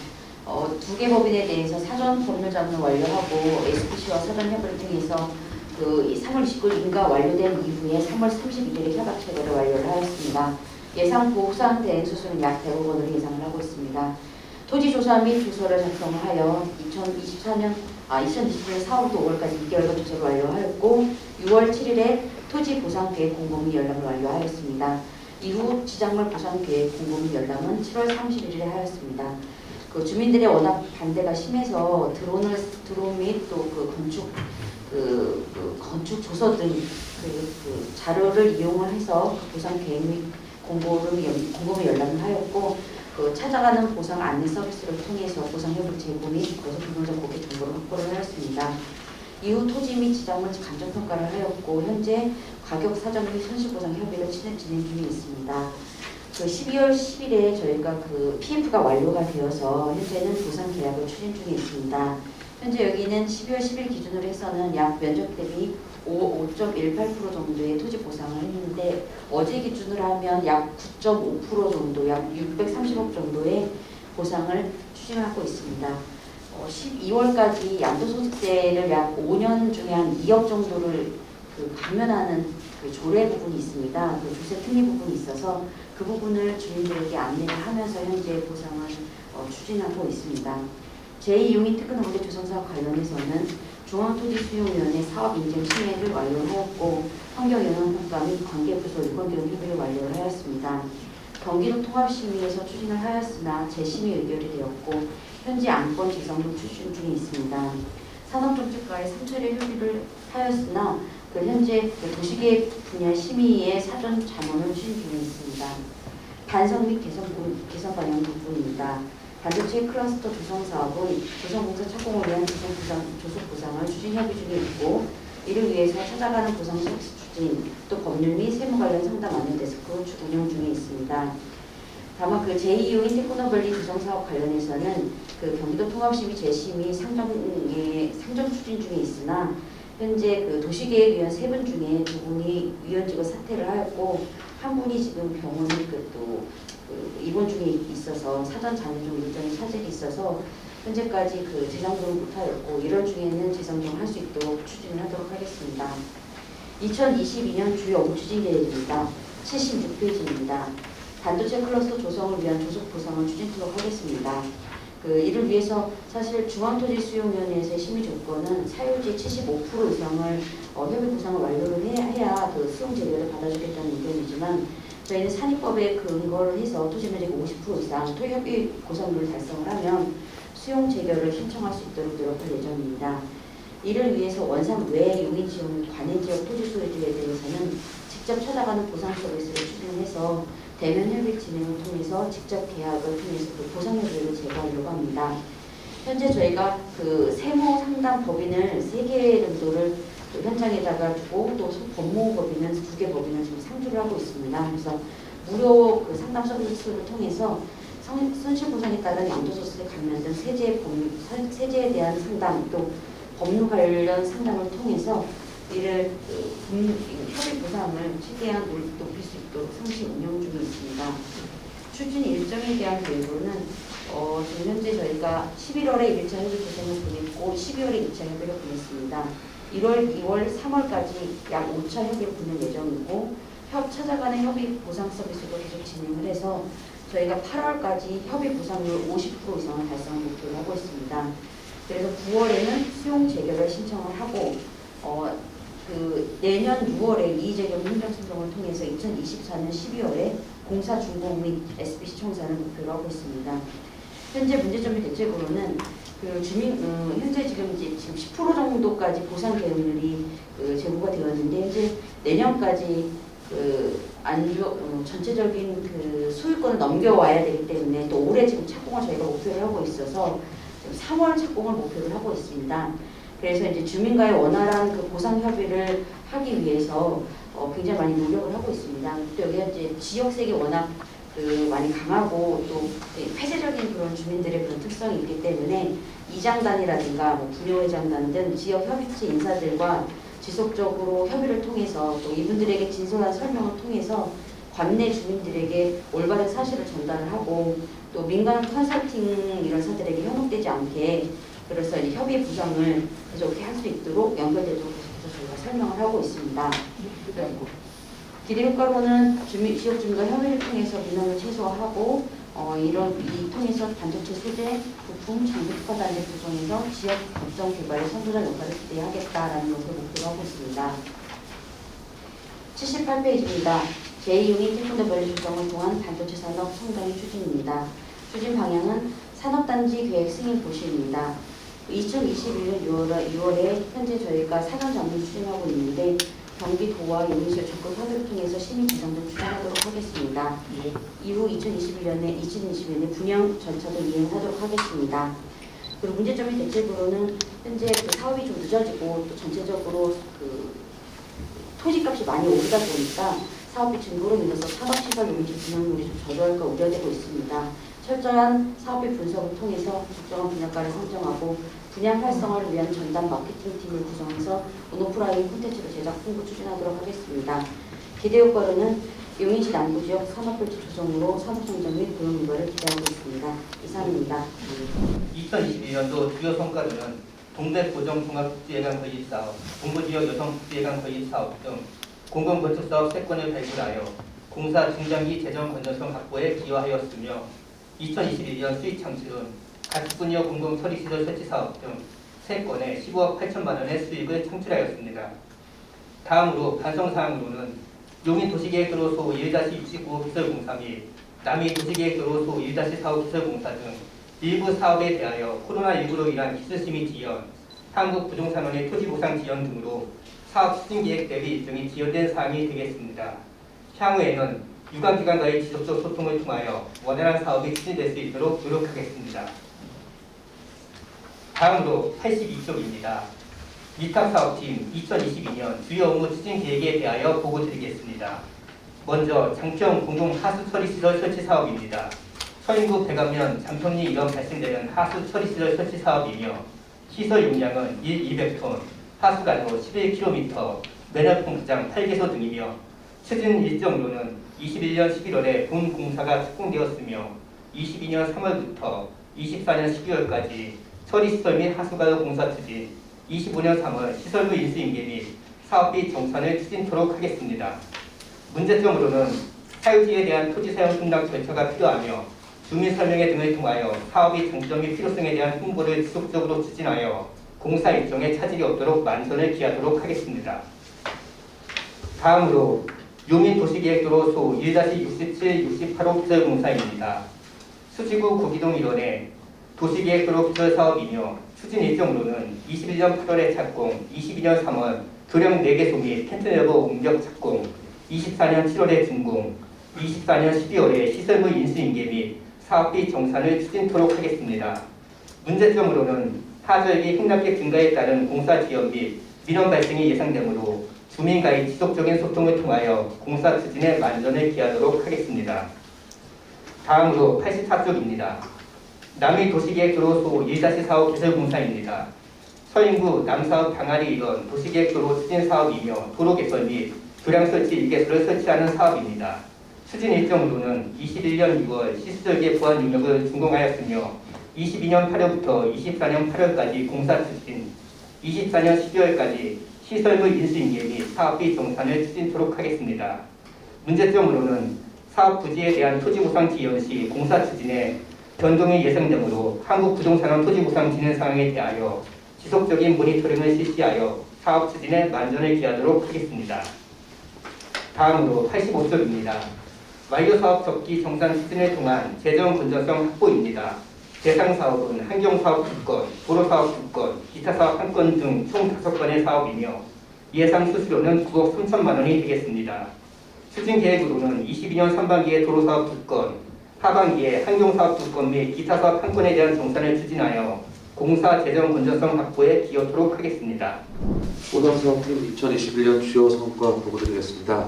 두 개 법인에 대해서 사전 법률 자문을 완료하고 SPC와 사전 협의를 통해서 그 3월 29일 인가 완료된 이후에 3월 31일에 협약 체결을 완료를 하였습니다. 예상 보상 대행 수수는 약 100억 원을 예상을 하고 있습니다. 토지 조사 및 조서를 작성하여 2020년 4월부터 5월까지 2개월간 조사를 완료하였고 6월 7일에 토지 보상 계획 공고 및 열람을 완료하였습니다. 이후 지작물 보상 계획 공고 및 열람은 7월 31일에 하였습니다. 그 주민들의 워낙 반대가 심해서 드론 및 또 그 건축 조서 등 그 자료를 이용을 해서 그 보상 계획 및 공고 및 열람을 하였고 그 찾아가는 보상 안내 서비스를 통해서 보상 협의 제고 및 거소분모자 고객 정보를 확보를 하였습니다. 이후 토지 및 지작물 감정 평가를 하였고 현재 가격 사전 및 손실보상 협의를 진행 중에 있습니다. 그 12월 10일에 저희가 그 PF가 완료가 되어서 현재는 보상 계약을 추진 중에 있습니다. 현재 여기는 12월 10일 기준으로 해서는 약 면적 대비 5.18% 정도의 토지 보상을 했는데 어제 기준으로 하면 약 9.5% 정도, 약 630억 정도의 보상을 추진하고 있습니다. 12월까지 양도소득세를 약 5년 중에 한 2억 정도를 그 감면하는 그 조례 부분이 있습니다. 그 조세 특례 부분이 있어서 그 부분을 주민들에게 안내를 하면서 현재 보상을 추진하고 있습니다. 제2용인 특근업계 조성사업 관련해서는 중앙토지수용위원회 사업 인증 심의를 완료하였고 환경영향평가 및 관계부서 유권기록 협의를 완료를 하였습니다. 경기도 통합심의에서 추진을 하였으나 재심의 의결이 되었고 현재 안건 재정도 추진 중에 있습니다. 산업정책과의 상철의 협의를 하였으나 그 현재 도시계획 분야 심의의 사전 자문을 추진 중에 있습니다. 단성 및 개선 방향 부분입니다. 반도체 클러스터 조성 사업은 조성공사 착공을 위한 조속 보상을 추진 협의 중에 있고 이를 위해서 찾아가는 보상 서비스 추진, 또 법률 및 세무 관련 상담 안내 데스크 운영 중에 있습니다. 다만 그 제2용인 테크노밸리 조성 사업 관련해서는 그 경기도 통합심의 재심의 상정 추진 중에 있으나 현재 그 도시계획위원 3분 중에 2분이 위원직을 사퇴를 하였고 한 분이 지금 병원에 또 입원 중에 있어서 사전 잔여 좀 일정이 차질이 있어서 현재까지 그 재상정을 못하였고 1월 중에는 재상정을 할 수 있도록 추진을 하도록 하겠습니다. 2022년 주요 업무 추진 계획입니다. 76페이지입니다. 반도체 클러스터 조성을 위한 조속 보상을 추진하도록 하겠습니다. 이를 위해서 사실 중앙토지수용위원회에서의 심의 조건은 사유지 75% 이상을 협의 보상을 완료를 해야 그 수용 재개를 받아주겠다는 의견이지만 저희는 산입법에 근거를 해서 토지 면적 50% 이상 토협의 고상률을 달성을 하면 수용 재결을 신청할 수 있도록 노력할 예정입니다. 이를 위해서 원산 외 용인 지역 관내 지역 토지 소유주에 대해서는 직접 찾아가는 보상 서비스를 추진해서 대면 협의 진행을 통해서 직접 계약을 통해서 그 보상 협의를 제거하려고 합니다. 현재 저희가 그 세무 상담 법인을 3개 정도를 그 현장에다가 두고 또 법무 법인은 2개 법인을 지금 상주를 하고 있습니다. 그래서 무료 그 상담 서비스를 통해서 손실 보상에 따른 양도소득세 감면 등 세제에 대한 상담 또 법률 관련 상담을 통해서 이를 협의 보상을 최대한 높일 수 있도록 상시 운영 중에 있습니다. 추진 일정에 대한 계획으로는 지금 현재 저희가 11월에 1차 협의 보상을 보냈고 12월에 2차 협의를 보냈습니다. 1월, 2월, 3월까지 약 5차 협의를 보낼 예정이고 찾아가는 협의 보상 서비스도 계속 진행을 해서 저희가 8월까지 협의 보상률 50% 이상을 달성을 목표로 하고 있습니다. 그래서 9월에는 수용 재결을 신청을 하고 그 내년 6월에 이의제결 행정소송을 통해서 2024년 12월에 공사 준공 및 SBC 청산을 목표로 하고 있습니다. 현재 문제점의 대책으로는 그 현재 지금 10% 정도까지 보상 계획률이 제고가 되었는데 현재 내년까지 전체적인 그 소유권을 넘겨와야 되기 때문에 또 올해 지금 착공을 저희가 목표를 하고 있어서 3월 착공을 목표를 하고 있습니다. 그래서 이제 주민과의 원활한 그 보상 협의를 하기 위해서 굉장히 많이 노력을 하고 있습니다. 또 여기가 이제 지역색이 워낙 많이 강하고 또 폐쇄적인 그런 주민들의 그런 특성이 있기 때문에 이장단이라든가 부녀회장단 등 지역 협의체 인사들과 지속적으로 협의를 통해서 또 이분들에게 진솔한 설명을 통해서 관내 주민들에게 올바른 사실을 전달을 하고 또 민간 컨설팅 이런 사들에게 현혹되지 않게 그래서 이제 협의 부상을 계속 할 수 있도록 연결되도록 계속해서 저희가 설명을 하고 있습니다. 기대 효과로는 지역 주민과 협의를 통해서 민원을 최소화하고 이 통해서 반도체 소재, 부품, 장비 특화단을 구성해서 지역 거점 개발의 선도자 역할을 기대하겠다라는 것을 목표로 하고 있습니다. 78페이지입니다. 제2용인 태권도 벌리 조정을 통한 반도체 산업 성장의 추진입니다. 추진 방향은 산업단지 계획 승인 보시입니다. 2021년 6월에 현재 저희가 사전 정비 추진하고 있는데 경기도와 용인시와 적극 협의를 통해서 시민 구성도 추진하도록 하겠습니다. 이후 2021년에 분양 절차도 이행하도록 하겠습니다. 그리고 문제점의 대책으로는 현재 그 사업이 좀 늦어지고 또 전체적으로 그 토지값이 많이 오르다 보니까 사업비 증고로 인해서 산업시설 용지 분양률이 좀 저조할까 우려되고 있습니다. 철저한 사업비 분석을 통해서 적정한 분양가를 선정하고 분양 활성화를 위한 전담 마케팅팀을 구성해서 온오프라인 콘텐츠를 제작 홍보 추진하도록 하겠습니다. 기대 효과로는 용인시 남부지역 산업별지 조성으로 산업성장 및 고용 증가를 기대하고 있습니다. 이상입니다. 2022년도 주요 성과로는 동대 고정 종합복지예간 건립 사업, 동부지역 여성복지예간 건립 사업 등 공공건축 사업 3건을 발굴하여 공사 중장기 재정 건전성 확보에 기여하였으며 2021년 수익 창출은 가축분이어 공공처리시설 설치 사업 등 3건에 15억 8천만 원의 수익을 창출하였습니다. 다음으로 반성사항으로는 용인 도시계획도로소 1-65 기설공사 및 남이 도시계획도로소 1-45 기설공사 등 일부 사업에 대하여 코로나19로 인한 기술심의 지연, 한국부동산원의 토지보상 지연 등으로 사업 추진계획 대비 일정이 지연된 사항이 되겠습니다. 향후에는 유관기관과의 지속적 소통을 통하여 원활한 사업이 추진될 수 있도록 노력하겠습니다. 다음으로 82쪽입니다. 위탁사업팀 2022년 주요 업무 추진 계획에 대하여 보고드리겠습니다. 먼저 장평 공공하수처리시설 설치 사업입니다. 서인구 백안면 장평리 이런 발생되는 하수처리시설 설치 사업이며 시설 용량은 200톤, 하수가로 11km, 매너통 구장 8개소 등이며 추진 일정으로는 21년 11월에 본 공사가 착공되었으며 22년 3월부터 24년 12월까지 처리시설 및 하수가로 공사 추진, 25년 3월 시설부 인수인계 및 사업비 정산을 추진토록 하겠습니다. 문제점으로는 사유지에 대한 토지 사용 승낙 절차가 필요하며 주민설명회 등을 통하여 사업의 장점 및 필요성에 대한 홍보를 지속적으로 추진하여 공사 일정에 차질이 없도록 만전을 기하도록 하겠습니다. 다음으로 용인도시계획도로소 1-67, 68호 기설공사입니다. 수지구 구기동 1원에 도시계획도로 기설 사업이며 추진 일정으로는 21년 8월에 착공, 22년 3월 교량 4개소 및 텐트 내부 옹벽 착공, 24년 7월에 준공, 24년 12월에 시설물 인수인계 및 사업비 정산을 추진토록 하겠습니다. 문제점으로는 하저액이 폭넓게 증가에 따른 공사 지연 및 민원 발생이 예상되므로 주민과의 지속적인 소통을 통하여 공사 추진에 만전을 기하도록 하겠습니다. 다음으로 84쪽입니다. 남의 도시계획 도로소 1-4호 개설공사입니다. 서인구 남사업 방안이 이런 도시계획 도로 추진 사업이며 도로 개설 및 교량 설치 일개소를 설치하는 사업입니다. 추진 일정으로는 21년 6월 시수절개 보완 용역을 준공하였으며 22년 8월부터 24년 8월까지 공사 추진, 24년 12월까지 시설물 인수인계 및 사업비 정산을 추진토록 하겠습니다. 문제점으로는 사업 부지에 대한 토지보상 지연 시 공사 추진에 변동이 예상되므로 한국부동산원 토지보상 진행 상황에 대하여 지속적인 모니터링을 실시하여 사업 추진에 만전을 기하도록 하겠습니다. 다음으로 85쪽입니다. 완료 사업 접기 정산 추진을 통한 재정 건전성 확보입니다. 대상 사업은 환경사업 2건, 도로사업 2건, 기타사업 1건 등 총 5건의 사업이며 예상 수수료는 9억 3천만 원이 되겠습니다. 추진 계획으로는 22년 상반기에 도로사업 2건, 하반기에 환경사업 2건 및 기타사업 1건에 대한 정산을 추진하여 공사 재정 건전성 확보에 기여토록 하겠습니다. 보상사업팀 2021년 주요 성과 보고드리겠습니다.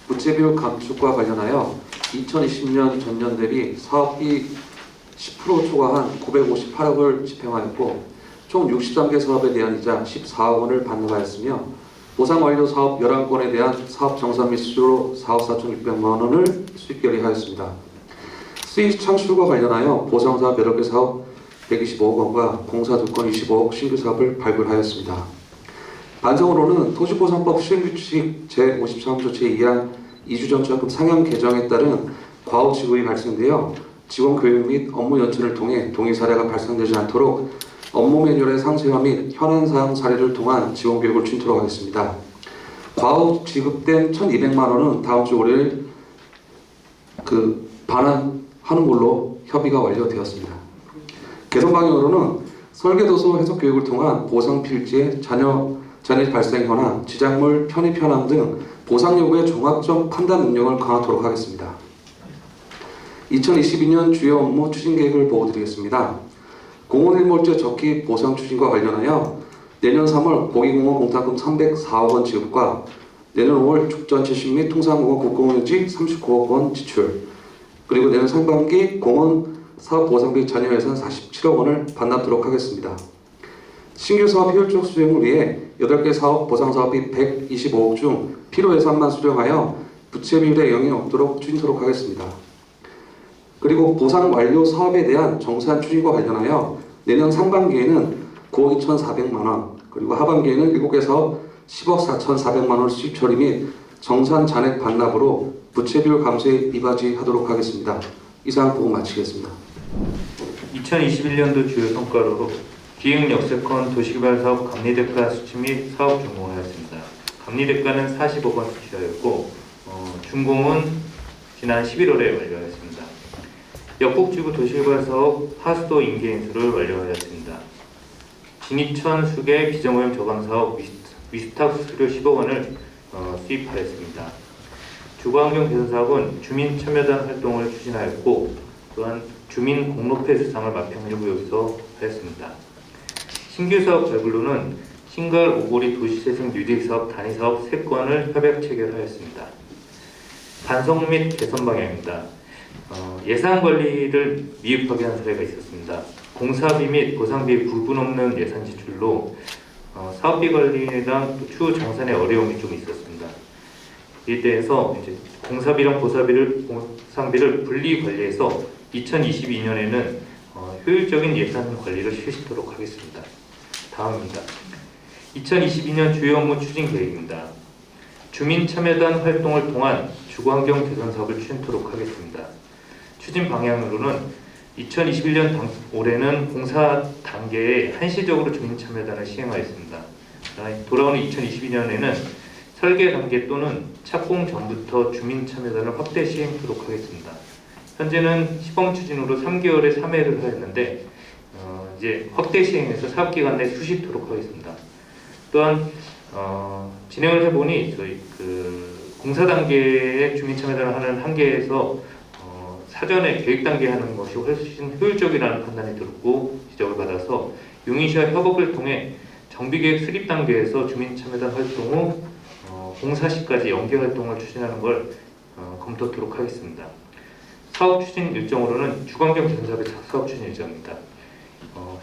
부채비율 감축과 관련하여 2020년 전년 대비 사업비 10% 초과한 958억을 집행하였고 총 63개 사업에 대한 이자 14억 원을 반납하였으며 보상 완료 사업 11건에 대한 사업 정산 및 수수료 4억 4,600만 원을 수익 결의하였습니다. 수익 창출과 관련하여 보상사업 8개 사업 125억 원과 공사 2건 25억 신규 사업을 발굴하였습니다. 반성으로는 토지보상법 시행규칙 제53조 제2항 2주정자금 상향 개정에 따른 과오 지급이 발생되어 직원 교육 및 업무 연천을 통해 동일 사례가 발생되지 않도록 업무 매뉴얼의 상세화 및 현안 사항 사례를 통한 직원 교육을 추진토록 하겠습니다. 과오 지급된 1,200만 원은 다음 주 월요일 반환하는 걸로 협의가 완료되었습니다. 개선 방향으로는 설계도서 해석 교육을 통한 보상 필지의 잔해 발생 현황, 지작물 편입 현황 등 보상 여부의 종합적 판단 능력을 강화하도록 하겠습니다. 2022년 주요 업무 추진 계획을 보고드리겠습니다. 공원일몰제 적기 보상 추진과 관련하여 내년 3월 고기공원 공탁금 304억 원 지급과 내년 5월 축전 70 및 통상공원 국공유지 39억 원 지출, 그리고 내년 상반기 공원 사업 보상비 잔여 예산 47억 원을 반납하도록 하겠습니다. 신규 사업 효율적 수행을 위해 8개 사업 보상 사업비 125억 중 필요 예산만 수령하여 부채 비율에 영향이 없도록 추진토록 하겠습니다. 그리고 보상 완료 사업에 대한 정산 추진과 관련하여 내년 상반기에는 9억 2,400만 원, 그리고 하반기에는 7개 사업 10억 4,400만 원 수입 처리 및 정산 잔액 반납으로 부채 비율 감소에 이바지하도록 하겠습니다. 이상 보고 마치겠습니다. 2021년도 주요 성과로 기획 역세권 도시개발사업 감리대가 수치 및 사업 준공하였습니다. 감리대가는 40억 원 수치하였고 준공은 지난 11월에 완료하였습니다. 역북지구 도시개발사업 하수도 인계인수를 완료하였습니다. 진이천 수계 비정오염 저감사업 위스탁 수수료 10억 원을 수입하였습니다. 주거환경 개선사업은 주민 참여단 활동을 추진하였고 또한 주민 공로패 수상을 마평 일구역에서 하였습니다. 신규 사업 발굴로는 신갈 오고리 도시재생 뉴딜 사업 단위 사업 3건을 협약 체결하였습니다. 반성 및 개선 방향입니다. 예산 관리를 미흡하게 한 사례가 있었습니다. 공사비 및 보상비 구분 없는 예산 지출로 사업비 관리랑 추후 정산에 어려움이 좀 있었습니다. 이에 대해서 이제 공사비랑 보상비를 분리 관리해서 2022년에는 효율적인 예산 관리를 실시하도록 하겠습니다. 다음입니다. 2022년 주요 업무 추진 계획입니다. 주민 참여단 활동을 통한 주거환경 개선 사업을 추진토록 하겠습니다. 추진 방향으로는 2021년 올해는 공사 단계에 한시적으로 주민 참여단을 시행하였습니다. 돌아오는 2022년에는 설계 단계 또는 착공 전부터 주민 참여단을 확대 시행토록 하겠습니다. 현재는 시범 추진으로 3개월에 3회를 하였는데 이제 확대 시행해서 사업기간 내 수시토록 하겠습니다. 또한 진행을 해보니 저희 공사 단계에 주민 참여를 하는 한계에서 사전에 계획 단계 하는 것이 훨씬 효율적이라는 판단이 들었고 지적을 받아서 용인시와 협업을 통해 정비계획 수립 단계에서 주민 참여단 활동 후 공사 시까지 연계 활동을 추진하는 걸 검토토록 하겠습니다. 사업 추진 일정으로는 주관경 전사업의 사업 추진 일정입니다.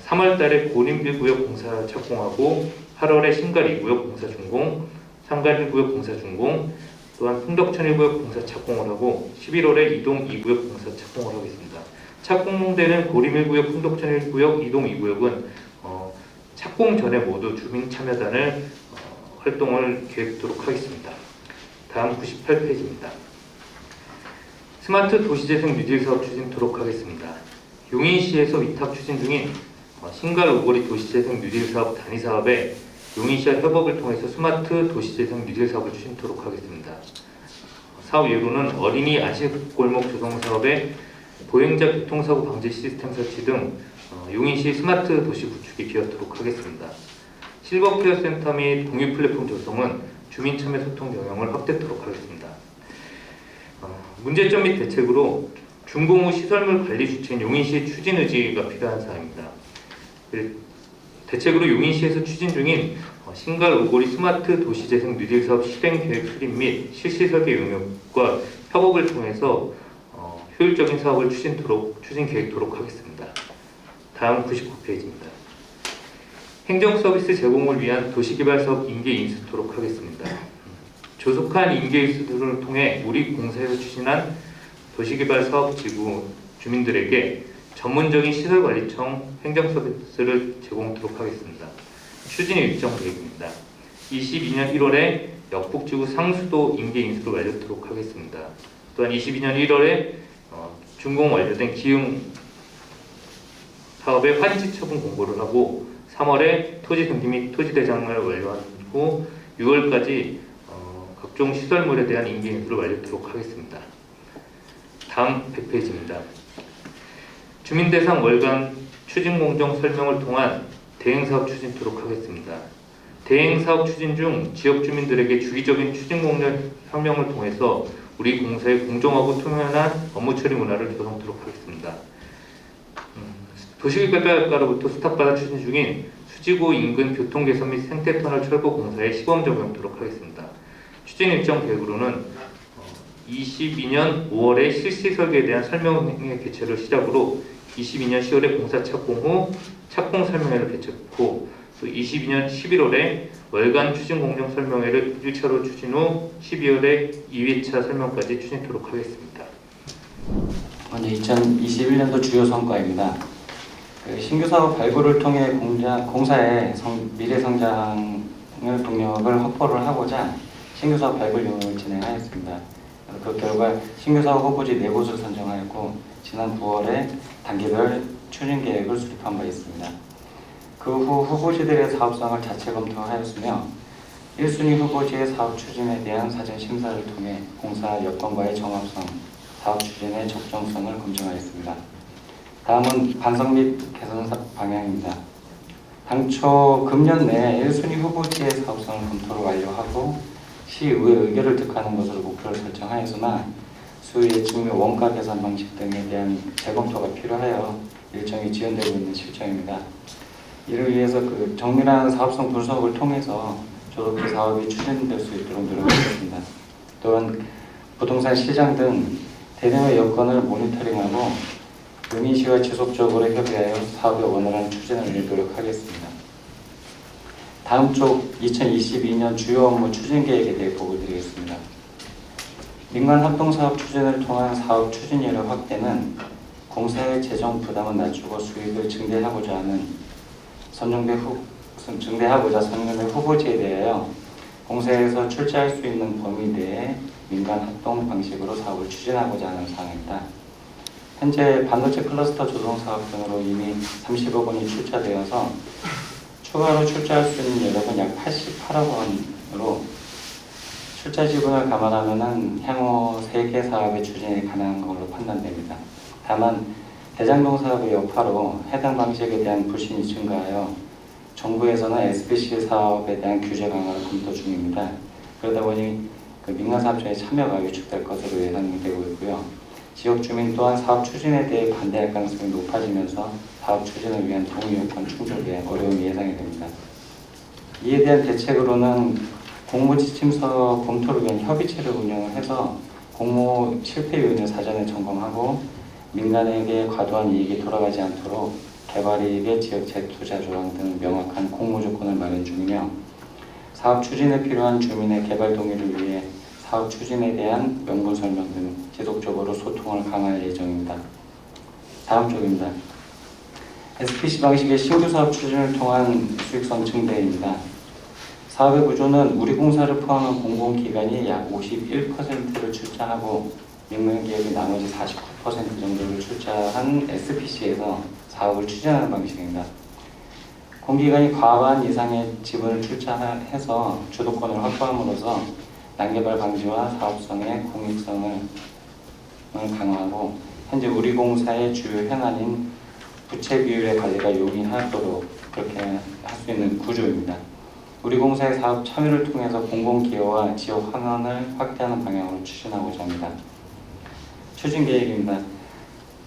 3월 달에 고림 1구역 공사 착공하고 8월에 신갈 2구역 공사 준공, 상갈 1구역 공사 준공, 또한 풍덕천 1구역 공사 착공을 하고 11월에 이동 2구역 공사 착공을 하겠습니다. 착공되는 고림 1구역, 풍덕천 1구역, 이동 2구역은 착공 전에 모두 주민 참여단을 활동을 계획토록 하겠습니다. 다음 98페이지입니다. 스마트 도시재생 뉴딜 사업 추진토록 하겠습니다. 용인시에서 위탁 추진 중인 신갈 오거리 도시재생 뉴딜 사업 단위 사업에 용인시와 협업을 통해서 스마트 도시재생 뉴딜 사업을 추진토록 하겠습니다. 사업 예로는 어린이 안식골목 조성 사업에 보행자 교통사고 방지 시스템 설치 등 용인시 스마트 도시 구축에 기여하도록 하겠습니다. 실버케어 센터 및 공유 플랫폼 조성은 주민 참여 소통 영역을 확대토록 하겠습니다. 문제점 및 대책으로 준공 후 시설물 관리 주체인 용인시 추진 의지가 필요한 사항입니다. 대책으로 용인시에서 추진 중인 신갈 오거리 스마트 도시재생 뉴딜 사업 실행 계획 수립 및 실시 설계 용역과 협업을 통해서 효율적인 사업을 추진 계획토록 하겠습니다. 다음 99페이지입니다. 행정 서비스 제공을 위한 도시개발 사업 인계 인수토록 하겠습니다. 조속한 인계 인수를 통해 우리 공사에서 추진한 도시개발 사업 지구 주민들에게 전문적인 시설관리청 행정 서비스를 제공하도록 하겠습니다. 추진 일정 계획입니다. 22년 1월에 역북지구 상수도 인계 인수를 완료토록 하겠습니다. 또한 22년 1월에 준공 완료된 기흥 사업의 환지 처분 공고를 하고 3월에 토지 등기 및 토지 대장을 완료한 후 6월까지 각종 시설물에 대한 인계 인수를 완료토록 하겠습니다. 다음 100페이지입니다. 주민 대상 월간 추진 공정 설명을 통한 대행 사업 추진토록 하겠습니다. 대행 사업 추진 중 지역 주민들에게 주기적인 추진 공정 설명을 통해서 우리 공사의 공정하고 투명한 업무 처리 문화를 조성토록 하겠습니다. 도시개발과로부터 수탁받아 추진 중인 수지구 인근 교통 개선 및 생태터널 철거 공사에 시범 적용토록 하겠습니다. 추진 일정 계획으로는 22년 5월에 실시 설계에 대한 설명회 개최를 시작으로 22년 10월에 공사 착공 후 착공 설명회를 개최했고 또 22년 11월에 월간 추진 공정 설명회를 1차로 추진 후 12월에 2회차 설명까지 추진토록 하겠습니다. 먼저 2021년도 주요 성과입니다. 신규 사업 발굴을 통해 공사의 미래 성장을 동력을 확보를 하고자 신규 사업 발굴 용역을 진행하였습니다. 그 결과 신규 사업 후보지 4곳을 선정하였고 지난 9월에 단계별 추진 계획을 수립한 바 있습니다. 그 후 후보지들의 사업성을 자체 검토하였으며 1순위 후보지의 사업 추진에 대한 사전 심사를 통해 공사 여건과의 정합성, 사업 추진의 적정성을 검증하였습니다. 다음은 반성 및 개선 방향입니다. 당초 금년 내 1순위 후보지의 사업성을 검토를 완료하고 시의회 의결을 득하는 것으로 목표를 설정하였으나 수의 증명 원가 계산 방식 등에 대한 재검토가 필요하여 일정이 지연되고 있는 실정입니다. 이를 위해서 정밀한 사업성 분석을 통해서 조속히 사업이 추진될 수 있도록 노력하겠습니다. 또한 부동산 시장 등 대내외 여건을 모니터링하고 용인시와 지속적으로 협의하여 사업의 원활한 추진을 노력하겠습니다. 다음 쪽 2022년 주요 업무 추진 계획에 대해 보고드리겠습니다. 민간 합동사업 추진을 통한 사업 추진율의 확대는 공사의 재정 부담을 낮추고 수익을 증대하고자 선정된 후보지에 대하여 공사에서 출자할 수 있는 범위 내에 민간 합동 방식으로 사업을 추진하고자 하는 사항입니다. 현재 반도체 클러스터 조성 사업 등으로 이미 30억 원이 출자되어서 추가로 출자할 수 있는 여력은 약 88억 원으로 출자 지분을 감안하면 향후 3개 사업의 추진이 가능한 걸로 판단됩니다. 다만 대장동 사업의 여파로 해당 방식에 대한 불신이 증가하여 정부에서는 SPC 사업에 대한 규제 강화를 검토 중입니다. 그러다 보니 그 민간사업자의 참여가 위축될 것으로 예상되고 있고요. 지역 주민 또한 사업 추진에 대해 반대할 가능성이 높아지면서 사업 추진을 위한 동의 요건 충족에 어려움이 예상이 됩니다. 이에 대한 대책으로는 공모 지침서 검토를 위한 협의체를 운영을 해서 공모 실패 요인을 사전에 점검하고 민간에게 과도한 이익이 돌아가지 않도록 개발이익의 지역 재투자 조항 등 명확한 공모 조건을 마련 중이며 사업 추진에 필요한 주민의 개발 동의를 위해 사업 추진에 대한 명분 설명 등 지속적으로 소통을 강화할 예정입니다. 다음 쪽입니다. SPC 방식의 신규 사업 추진을 통한 수익성 증대입니다. 사업의 구조는 우리 공사를 포함한 공공기관이 약 51%를 출자하고 민간기업이 나머지 49% 정도를 출자한 SPC에서 사업을 추진하는 방식입니다. 공기관이 과반 이상의 지분을 출자해서 주도권을 확보함으로써 난개발 방지와 사업성의 공익성을 강화하고 현재 우리 공사의 주요 현안인 부채 비율의 관리가 용이하도록 그렇게 할 수 있는 구조입니다. 우리 공사의 사업 참여를 통해서 공공기여와 지역 환원을 확대하는 방향으로 추진하고자 합니다. 추진 계획입니다.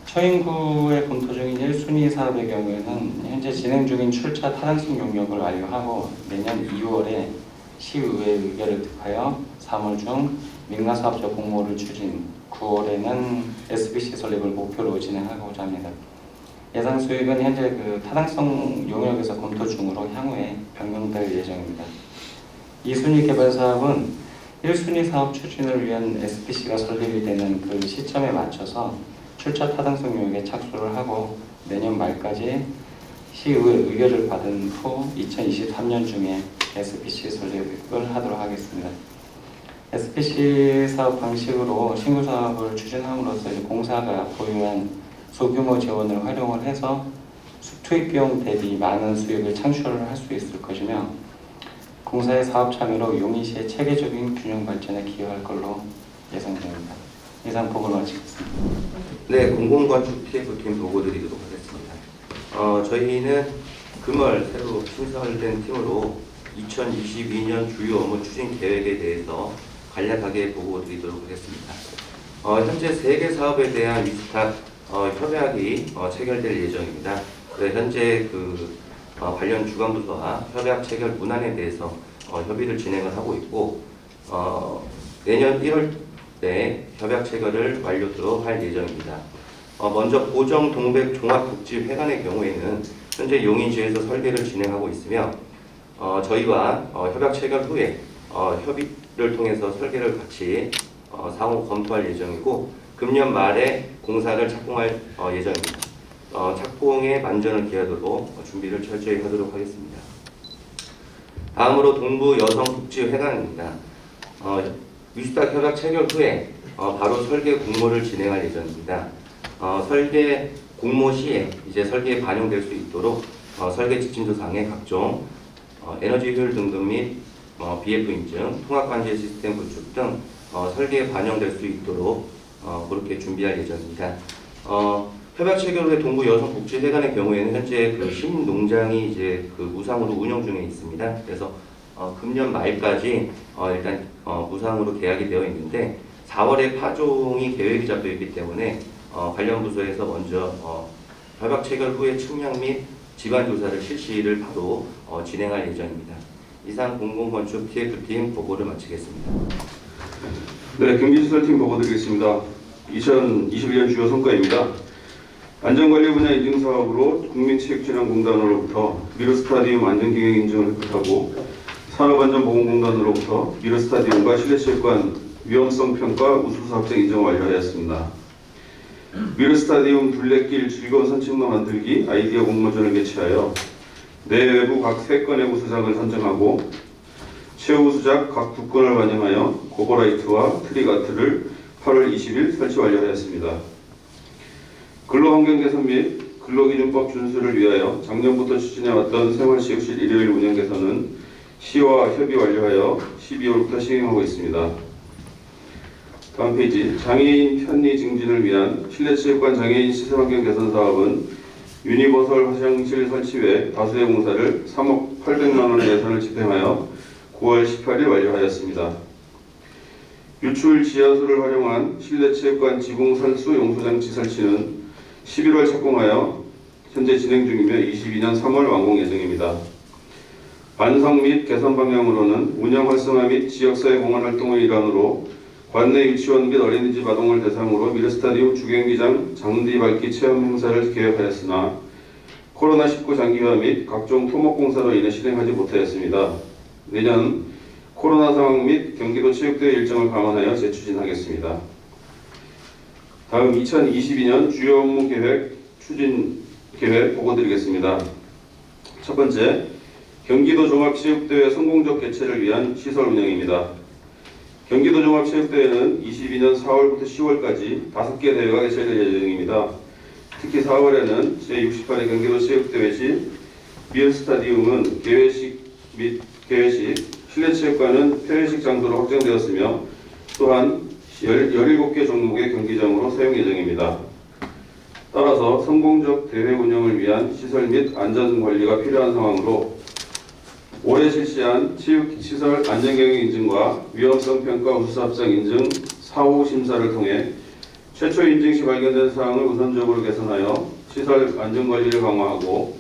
처인구에 검토 중인 1순위 사업의 경우에는 현재 진행 중인 출자 타당성 용역을 완료하고 내년 2월에 시의회 의결을 득하여 3월 중 민간사업자 공모를 추진, 9월에는 SPC 설립을 목표로 진행하고자 합니다. 예상 수익은 현재 그 타당성 용역에서 검토 중으로 향후에 변경될 예정입니다. 2순위 개발 사업은 1순위 사업 추진을 위한 SPC가 설립이 되는 그 시점에 맞춰서 출자 타당성 용역에 착수를 하고 내년 말까지 시의회 의결을 받은 후 2023년 중에 SPC 설립을 하도록 하겠습니다. SPC 사업 방식으로 신규 사업을 추진함으로써 이제 공사가 보유한 소규모 재원을 활용을 해서 투입 비용 대비 많은 수익을 창출을 할 수 있을 것이며 공사의 사업 참여로 용인시의 체계적인 균형 발전에 기여할 걸로 예상됩니다. 이상 보고를 마치겠습니다. 네, 공공건축 TF팀 보고 드리도록 하겠습니다. 저희는 금월 새로 신설된 팀으로 2022년 주요 업무 추진 계획에 대해서 간략하게 보고 드리도록 하겠습니다. 현재 3개 사업에 대한 위스탁 협약이 체결될 예정입니다. 현재 관련 주관부서와 협약 체결 문안에 대해서 협의를 진행을 하고 있고 내년 1월 때 협약 체결을 완료토록 할 예정입니다. 먼저 고정 동백 종합복지회관의 경우에는 현재 용인시에서 설계를 진행하고 있으며 저희와 협약 체결 후에 협의를 통해서 설계를 같이 상호 검토할 예정이고 금년 말에 공사를 착공할 예정입니다. 착공에 만전을 기하도록 준비를 철저히 하도록 하겠습니다. 다음으로 동부 여성복지회관입니다. 위스탁 협약 체결 후에 바로 설계 공모를 진행할 예정입니다. 설계 공모 시에 이제 설계에 반영될 수 있도록 설계 지침서상의 각종 에너지 효율 등급 및 BF 인증, 통합관제 시스템 구축 등 설계에 반영될 수 있도록 그렇게 준비할 예정입니다. 협약 체결 후에 동부 여성복지회관의 경우에는 현재 시민 농장이 이제 무상으로 운영 중에 있습니다. 그래서 금년 말까지 일단 무상으로 계약이 되어 있는데 4월에 파종이 계획이 잡혀 있기 때문에 관련 부서에서 먼저 협약 체결 후에 측량 및 지반 조사를 실시를 바로 진행할 예정입니다. 이상 공공건축 TF팀 보고를 마치겠습니다. 네, 경기시설팀 보고 드리겠습니다. 2021년 주요 성과입니다. 안전관리 분야 인증사업으로 국민체육진흥공단으로부터 미르스타디움 안전기획 인증을 획득하고 산업안전보건공단으로부터 미르스타디움과 실내체육관 위험성평가 우수사업장 인증을 완료하였습니다. 미르스타디움 둘레길 즐거운 산책로 만들기 아이디어 공모전을 개최하여 내외부 각 3건의 우수작을 선정하고 최우수작 각 2건을 반영하여 고버라이트와 트릭아트를 8월 20일 설치 완료하였습니다. 근로환경 개선 및 근로기준법 준수를 위하여 작년부터 추진해왔던 생활체육실 일요일 운영 개선은 시와 협의 완료하여 12월부터 시행하고 있습니다. 다음 페이지, 장애인 편의 증진을 위한 실내체육관 장애인 시설환경 개선 사업은 유니버설 화장실 설치 외 다수의 공사를 3억 800만 원의 예산을 집행하여 9월 18일 완료하였습니다. 유출 지하수를 활용한 실내체육관 지붕 산수 용수장치 설치는 11월 착공하여 현재 진행 중이며 22년 3월 완공 예정입니다. 반성 및 개선 방향으로는 운영 활성화 및 지역사회 공헌 활동의 일환으로 관내 유치원 및 어린이집 아동을 대상으로 미르스타디움 주경기장 장비 밝기 체험 행사를 계획하였으나 코로나19 장기화 및 각종 토목공사로 인해 실행하지 못하였습니다. 내년 코로나 상황 및 경기도 체육대회 일정을 감안하여 재추진하겠습니다. 다음 2022년 주요 업무 계획 추진 계획 보고드리겠습니다. 첫 번째, 경기도 종합체육대회 성공적 개최를 위한 시설 운영입니다. 경기도 종합체육대회는 22년 4월부터 10월까지 5개 대회가 개최될 예정입니다. 특히 4월에는 제68회 경기도 체육대회 시 미르스타디움은 개회식, 실내체육관은 폐회식 장소로 확정되었으며 또한 17개 종목의 경기장으로 사용 예정입니다. 따라서 성공적 대회 운영을 위한 시설 및 안전관리가 필요한 상황으로 올해 실시한 체육시설 안전경영 인증과 위험성 평가 우수사업장 인증 사후 심사를 통해 최초 인증 시 발견된 사항을 우선적으로 개선하여 시설 안전관리를 강화하고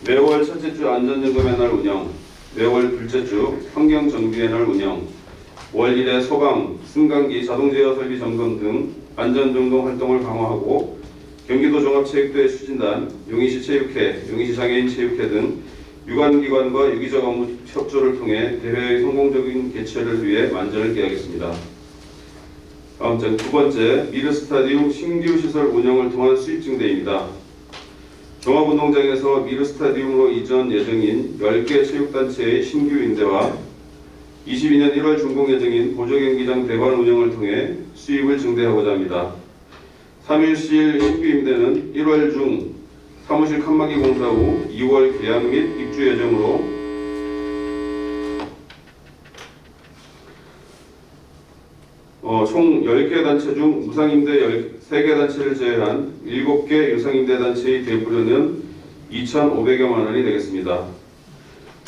매월 첫째 주 안전점검의 날 운영, 매월 둘째 주 환경정비의 날 운영, 월 1회 소방, 승강기, 자동제어 설비 점검 등 안전점검 활동을 강화하고 경기도 종합체육대회 추진단, 용인시 체육회, 용인시 장애인 체육회 등 유관기관과 유기적 업무 협조를 통해 대회의 성공적인 개최를 위해 만전을 기하겠습니다. 다음 장 두 번째, 미르스타디움 신규 시설 운영을 통한 수입 증대입니다. 종합운동장에서 미르스타디움으로 이전 예정인 10개 체육단체의 신규 임대와 22년 1월 준공 예정인 보조경기장 대관 운영을 통해 수입을 증대하고자 합니다. 3일시일 신규 임대는 1월 중 사무실 칸막이 공사 후 2월 계약 및 입주 예정으로 총 10개 단체 중 무상임대 3개 단체를 제외한 7개 유상임대 단체의 대부료는 2,500여만 원이 되겠습니다.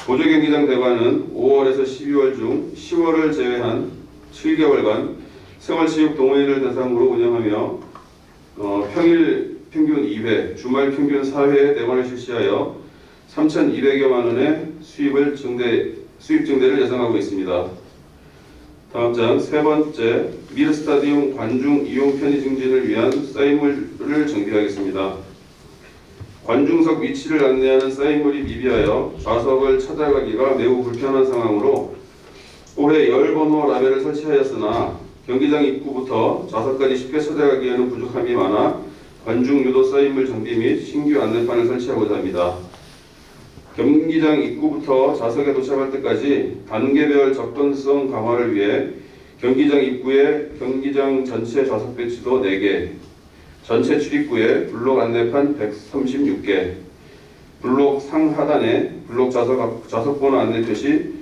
보조경기장 대관은 5월에서 12월 중 10월을 제외한 7개월간 생활체육 동호인을 대상으로 운영하며 평일 평균 2회, 주말 평균 4회의 대관을 실시하여 3,200여만 원의 수입 증대를 예상하고 있습니다. 다음 장 세 번째, 미르스타디움 관중 이용 편의 증진을 위한 사인물을 정비하겠습니다. 관중석 위치를 안내하는 사인물이 미비하여 좌석을 찾아가기가 매우 불편한 상황으로 올해 10번호 라벨을 설치하였으나 경기장 입구부터 좌석까지 쉽게 찾아가기에는 부족함이 많아 관중 유도 사인물 정비 및 신규 안내판을 설치하고자 합니다. 경기장 입구부터 좌석에 도착할 때까지 단계별 접근성 강화를 위해 경기장 입구에 경기장 전체 좌석 배치도 4개, 전체 출입구에 블록 안내판 136개, 블록 상하단에 블록 좌석 번호 안내 표시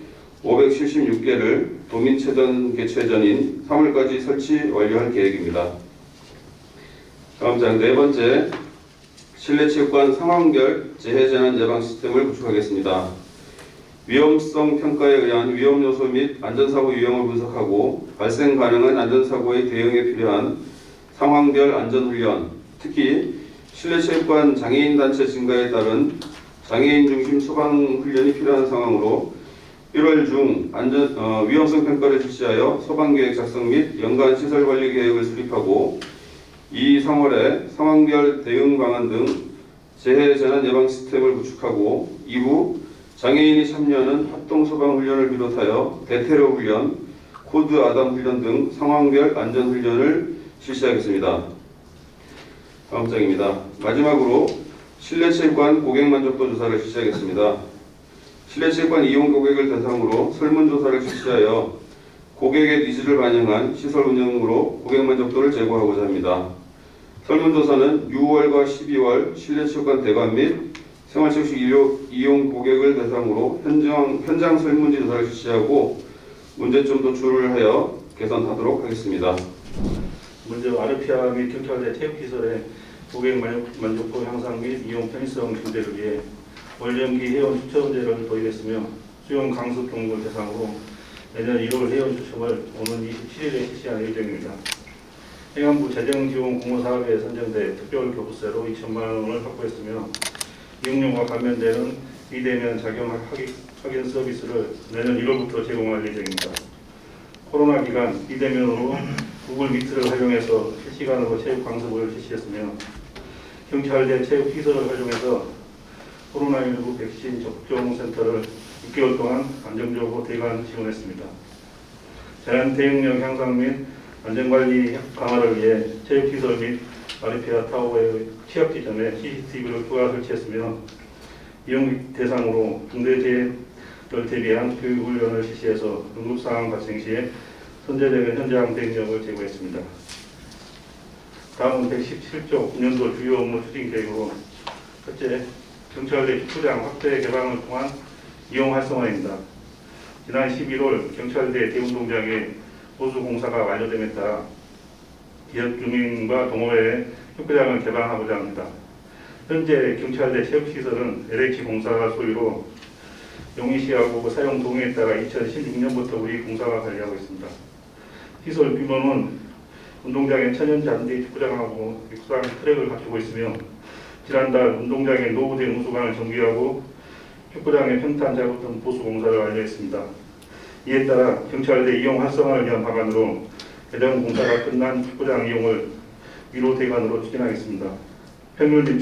576개를 도민체전 개최 전인 3월까지 설치 완료할 계획입니다. 다음 장 네 번째, 실내체육관 상황별 재해재난 예방 시스템을 구축하겠습니다. 위험성 평가에 의한 위험 요소 및 안전사고 유형을 분석하고 발생 가능한 안전사고의 대응에 필요한 상황별 안전훈련, 특히 실내체육관 장애인 단체 증가에 따른 장애인 중심 소방훈련이 필요한 상황으로 1월 중 위험성 평가를 실시하여 소방계획 작성 및 연간 시설관리 계획을 수립하고 2, 3월에 상황별 대응 방안 등 재해재난 예방 시스템을 구축하고 이후 장애인이 참여하는 합동소방훈련을 비롯하여 대테러 훈련, 코드 아담 훈련 등 상황별 안전훈련을 실시하겠습니다. 다음 장입니다. 마지막으로 실내체육관 고객만족도 조사를 실시하겠습니다. 실내체육관 이용 고객을 대상으로 설문조사를 실시하여 고객의 니즈를 반영한 시설 운영으로 고객만족도를 제고하고자 합니다. 설문조사는 6월과 12월 실내체육관 대관 및 생활체육식 이용 고객을 대상으로 현장 설문지 조사를 실시하고 문제점 도출을 하여 개선하도록 하겠습니다. 먼저 아르피아 및 경찰대 체육시설의 고객 만족도 향상 및 이용 편의성 증대를 위해 월정기 회원 추천제를 도입했으며 수용 강습 종목을 대상으로 내년 1월 회원 추첨을 오는 27일에 실시할 예정입니다. 행안부 재정지원 공모사업에 선정돼 특별교부세로 2천만 원을 확보했으며 이용료와 감면되는 비대면 자격 확인 서비스를 내년 1월부터 제공할 예정입니다. 코로나 기간 비대면으로 구글 미트를 활용해서 실시간으로 체육 강습을 실시했으며 경찰대 체육시설을 활용해서 코로나19 백신 접종 센터를 6개월 동안 안정적으로 대관 지원했습니다. 재난 대응력 향상 및 안전관리 강화를 위해 체육시설 및 아르피아 타워의 취약 지점에 CCTV를 추가 설치했으며 이용 대상으로 중대재해를 대비한 교육훈련을 실시해서 응급상황 발생 시에 선제적인 현장 대응력을 제고했습니다. 다음은 117조 9년도 주요 업무 추진 계획으로 첫째, 경찰대 축구장 확대 개방을 통한 이용 활성화입니다. 지난 11월 경찰대 대운동장의 보수 공사가 완료됨에 따라 지역 주민과 동호회에 축구장을 개방하고자 합니다. 현재 경찰대 체육시설은 LH 공사가 소유로 용인시하고 사용 동의에 따라 2016년부터 우리 공사가 관리하고 있습니다. 시설 규모는 운동장에 천연 잔디 축구장하고 육상 트랙을 갖추고 있으며 지난달 운동장에 노후된 우수관을 정비하고 축구장의 평탄 작업 등 보수 공사를 완료했습니다. 이에 따라 경찰대 이용 활성화를 위한 방안으로 개정 공사가 끝난 축구장 이용을 위로 대관으로 추진하겠습니다. 평일 및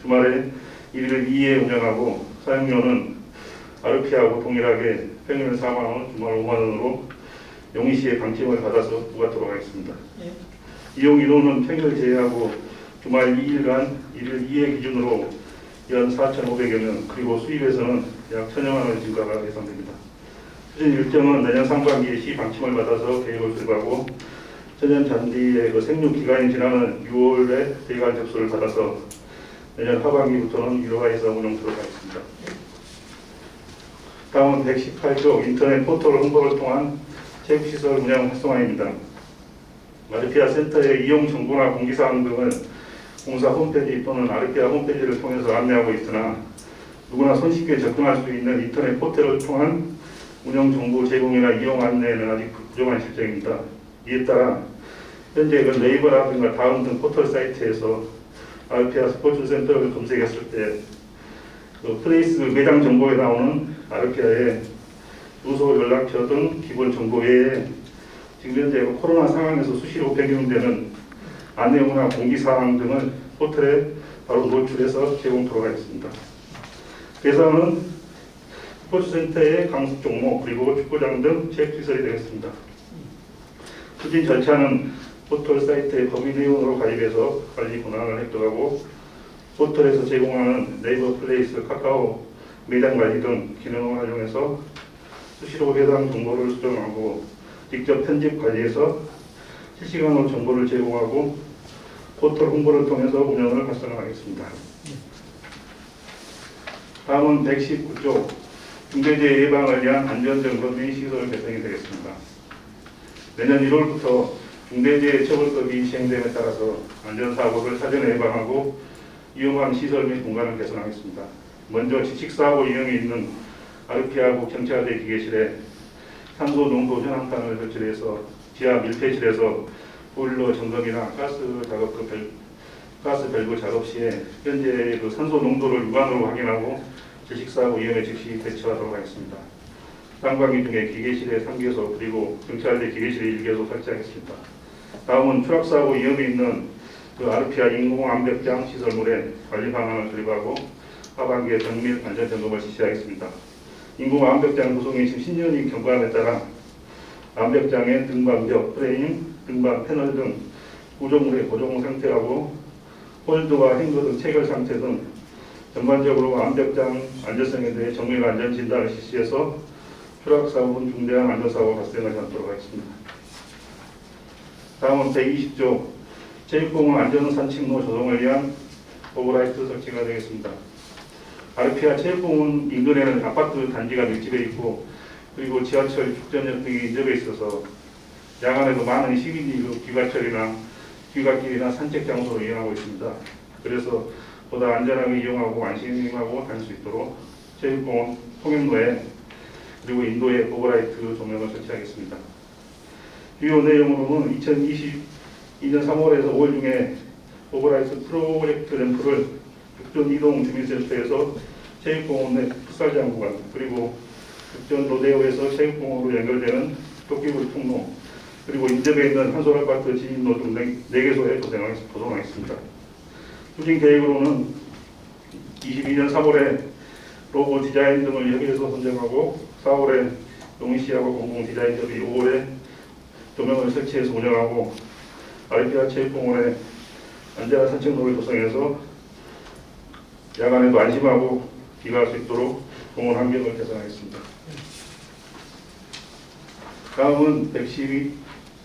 주말에 1일 2회 운영하고 사용료는 아르피아하고 동일하게 평일 4만 원, 주말 5만 원으로 용인시의 방침을 받아서 부과하도록 하겠습니다. 이용 인원은 평일 제외하고 주말 2일간 1일 2회 기준으로 연 4,500여 명, 그리고 수입에서는 약 1,000여만 원 증가가 예상됩니다. 추진 일정은 내년 상반기에 시 방침을 받아서 계획을 수립하고 천연 잔디의 생육 기간이 지나는 6월에 대관 접수를 받아서 내년 하반기부터는 유료화해서 운영토록 하겠습니다. 다음은 118조 인터넷 포털 홍보를 통한 체육시설 운영 활성화입니다. 아르피아 센터의 이용 정보나 공지사항 등을 공사 홈페이지 또는 아르피아 홈페이지를 통해서 안내하고 있으나 누구나 손쉽게 접근할 수 있는 인터넷 포털을 통한 운영 정보 제공이나 이용 안내는 아직 부족한 실정입니다. 이에 따라 현재 네이버라든가 다음 등 포털 사이트에서 아르피아 스포츠 센터를 검색했을 때 플레이스 매장 정보에 나오는 아르피아의 주소, 연락처 등 기본 정보 외에 지금 현재 코로나 상황에서 수시로 변경되는 안내문이나 공지사항 등을 포털에 바로 노출해서 제공토록 하겠습니다. 대상은 스포츠센터의 강습 종목 그리고 축구장 등 체육시설이 되겠습니다. 추진 절차는 포털 사이트에 범위회원으로 가입해서 관리 권한을 획득하고 포털에서 제공하는 네이버 플레이스, 카카오 매장 관리 등 기능을 활용해서 수시로 해당 정보를 수정하고 직접 편집 관리해서 실시간으로 정보를 제공하고 포털 홍보를 통해서 운영을 활성화하겠습니다. 다음은 119조 중대재해 예방을 위한 안전점검 및 시설 개선이 되겠습니다. 내년 1월부터 중대재해 처벌법이 시행됨에 따라서 안전사고를 사전에 예방하고 위험한 시설 및 공간을 개선하겠습니다. 먼저 지식사고 이용에 있는 아르피아국 경찰대 기계실에 산소 농도 현황판을 설치해서 지하 밀폐실에서 보일러 점검이나 가스 밸브 작업 시에 현재 산소 농도를 육안으로 확인하고 지식사고 위험에 즉시 대처하도록 하겠습니다. 상반기 중에 기계실에 3개소 그리고 경찰대 기계실에 1개소 설치하겠습니다. 다음은 추락사고 위험이 있는 아르피아 인공암벽장 시설물의 관리 방안을 수립하고 하반기에 정밀 안전점검을 실시하겠습니다. 인공암벽장 구성이 지금 10년이 경과함에 따라 암벽장의 등반벽, 프레임, 등반 패널 등 구조물의 고정 상태하고 홀드와 행거 등 체결 상태 등 전반적으로 암벽장 안전성에 대해 정밀 안전 진단을 실시해서 추락사고 등 중대한 안전사고 발생하지 않도록 하겠습니다. 다음은 120조 체육공원 안전산책로 조성을 위한 오버라이트 설치가 되겠습니다. 아르피아 체육공원 인근에는 아파트 단지가 밀집해 있고 그리고 지하철, 축전역 등이 인접해 있어서 야간에도 많은 시민이 귀가철이나 귀갓길이나 산책 장소로 이용하고 있습니다. 그래서 보다 안전하게 이용하고 안심하고 다닐 수 있도록 체육공원 통행로에 그리고 인도에 오버라이트 조명을 설치하겠습니다. 주요 내용으로는 2022년 3월에서 5월 중에 오버라이트 프로젝트 램프를 육전 이동 주민센터에서 체육공원 내 풋살장 구간, 그리고 육전 로데오에서 체육공원으로 연결되는 도끼구리 통로, 그리고 인접에 있는 한솔아파트 지인로 등 4개소에 조성하겠습니다. 추진 계획으로는 22년 3월에 로고 디자인 등을 협의해서 선정하고 4월에 용인시하고 공공 디자인 협의, 5월에 조명을 설치해서 운영하고 아르피아 체육공원에 안전한 산책로를 조성해서 야간에도 안심하고 귀가할 수 있도록 공원 환경을 개선하겠습니다. 다음은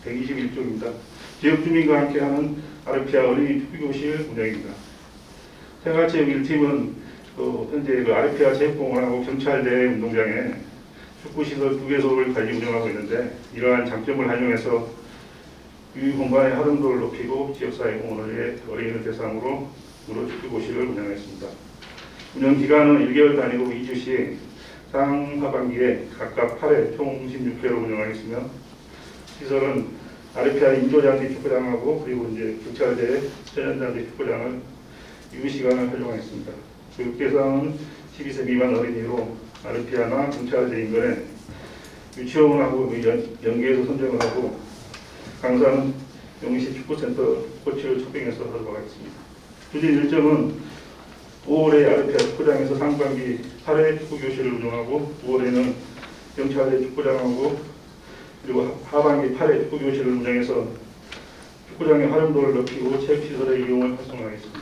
121쪽입니다. 지역 주민과 함께하는 아르피아 어린이 축구교실 운영입니다. 생활체육 1팀은 현재 아르피아 체육공원하고 경찰대 운동장에 축구시설 2개소를 관리 운영하고 있는데, 이러한 장점을 활용해서 유휴 공간의 활용도를 높이고 지역사회 공헌을 위해 어린이를 대상으로 무료 축구교실을 운영했습니다. 운영 기간은 1개월 단위로 2주씩 상하반기에 각각 8회 총 16회로 운영하겠으며, 시설은 아르피아 인조잔디 축구장하고 그리고 이제 경찰대 천연잔디 축구장을 유휴 시간을 활용하겠습니다. 교육 대상은 12세 미만 어린이로 아르피아나 경찰대 인근에 유치원하고 연계해서 선정을 하고, 강사는 용인시 축구센터 코치를 초빙해서 하도록 하겠습니다. 추진 일정은 5월에 아르피아 축구장에서 상반기 8회 축구교실을 운영하고, 5월에는 경찰대 축구장하고 그리고 하반기 8회 축구교실을 운영해서 축구장의 활용도를 높이고 체육시설의 이용을 활성화하겠습니다.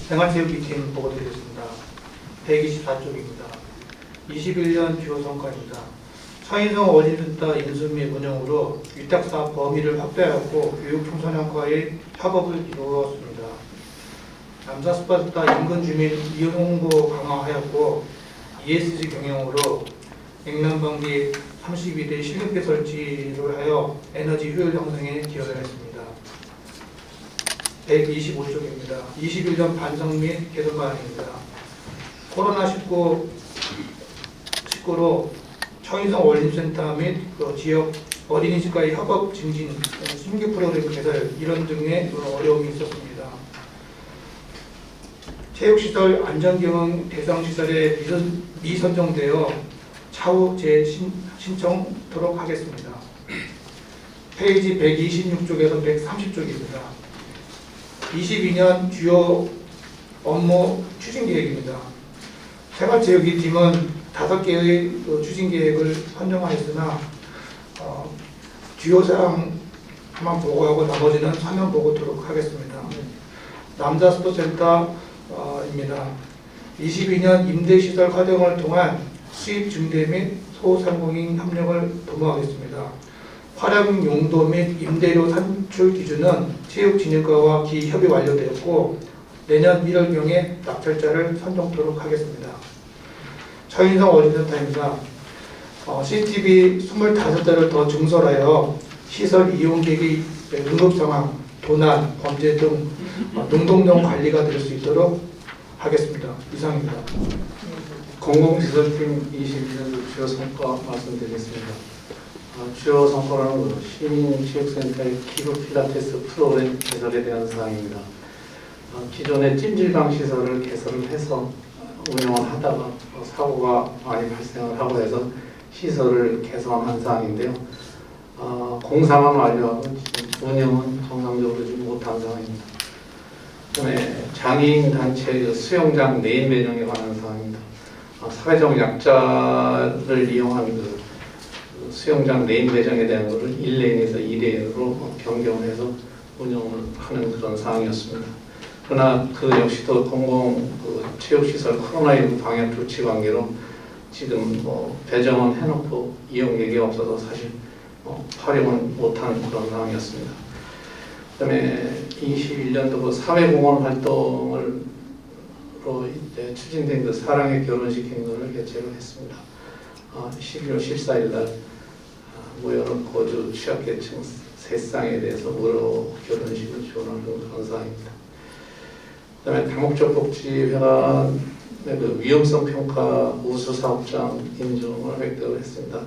생활체육기팀 보고드리겠습니다. 124쪽입니다. 21년 주요 성과입니다. 서인성 어린이센터 인수 및 운영으로 위탁사업 범위를 확대하였고 교육 청소년과의 협업을 이루었습니다. 남사스파스타 인근 주민 이용 홍보 강화하였고 ESG 경영으로 냉난방기 32대 실력계 설치를 하여 에너지 효율 형성에 기여를 했습니다. 125쪽입니다. 21년 반성 및 개선 방안입니다. 코로나19로 청인성 어린이센터 및 지역 어린이집과의 협업 증진, 신규 프로그램 개설 이런 등의 어려움이 있었습니다. 체육시설 안전경영 대상시설에 미선정되어 차후 재신청토록 하겠습니다. 페이지 126쪽에서 130쪽입니다. 22년 주요 업무 추진계획입니다. 생활체육팀은 5개의 추진계획을 선정하였으나 주요 사항만 보고하고 나머지는 서면 보고토록 하겠습니다. 남자스포센터입니다. 22년 임대시설 활용을 통한 수입 증대 및 소상공인 협력을 도모하겠습니다. 활용 용도 및 임대료 산출 기준은 체육진흥과와 기협의 완료되었고 내년 1월경에 낙찰자를 선정토록 하겠습니다. 서인성 어린이센터입니다. CCTV 25대를 더 증설하여 시설 이용객의 응급상황, 도난, 범죄 등 능동적 관리가 될 수 있도록 하겠습니다. 이상입니다. 공공시설팀 22년 주요 성과 말씀드리겠습니다. 주요 성과는 시민체육센터의 기부 필라테스 프로그램 개설에 대한 사항입니다. 기존의 찜질방 시설을 개설을 해서 운영을 하다가 사고가 많이 발생을 하고 해서 시설을 개선한 사항인데요. 공사만 완료하고 지금 운영은 정상적으로 지금 못한 상황입니다. 그다음에 장애인 단체 수영장 네임 배정에 관한 사항입니다. 사회적 약자를 이용한 수영장 네임 배정에 대한 것을 1레인에서 2레인으로 변경해서 운영을 하는 그런 사항이었습니다. 그러나 그 역시도 공공 체육시설 코로나19 방역 조치 관계로 지금 배정은 해놓고 이용객이 없어서 사실 활용은 못하는 그런 상황이었습니다. 그다음에 21년도 사회공헌 활동으로 이제 추진된 그 사랑의 결혼식 행사를 개최를 했습니다. 12월 14일 날 모여는 거주 취약계층 3쌍에 대해서 무료 결혼식을 지원하는 그런 사항입니다. 그다음에 다목적 복지회관 그 위험성 평가 우수 사업장 인증을 획득을 했습니다.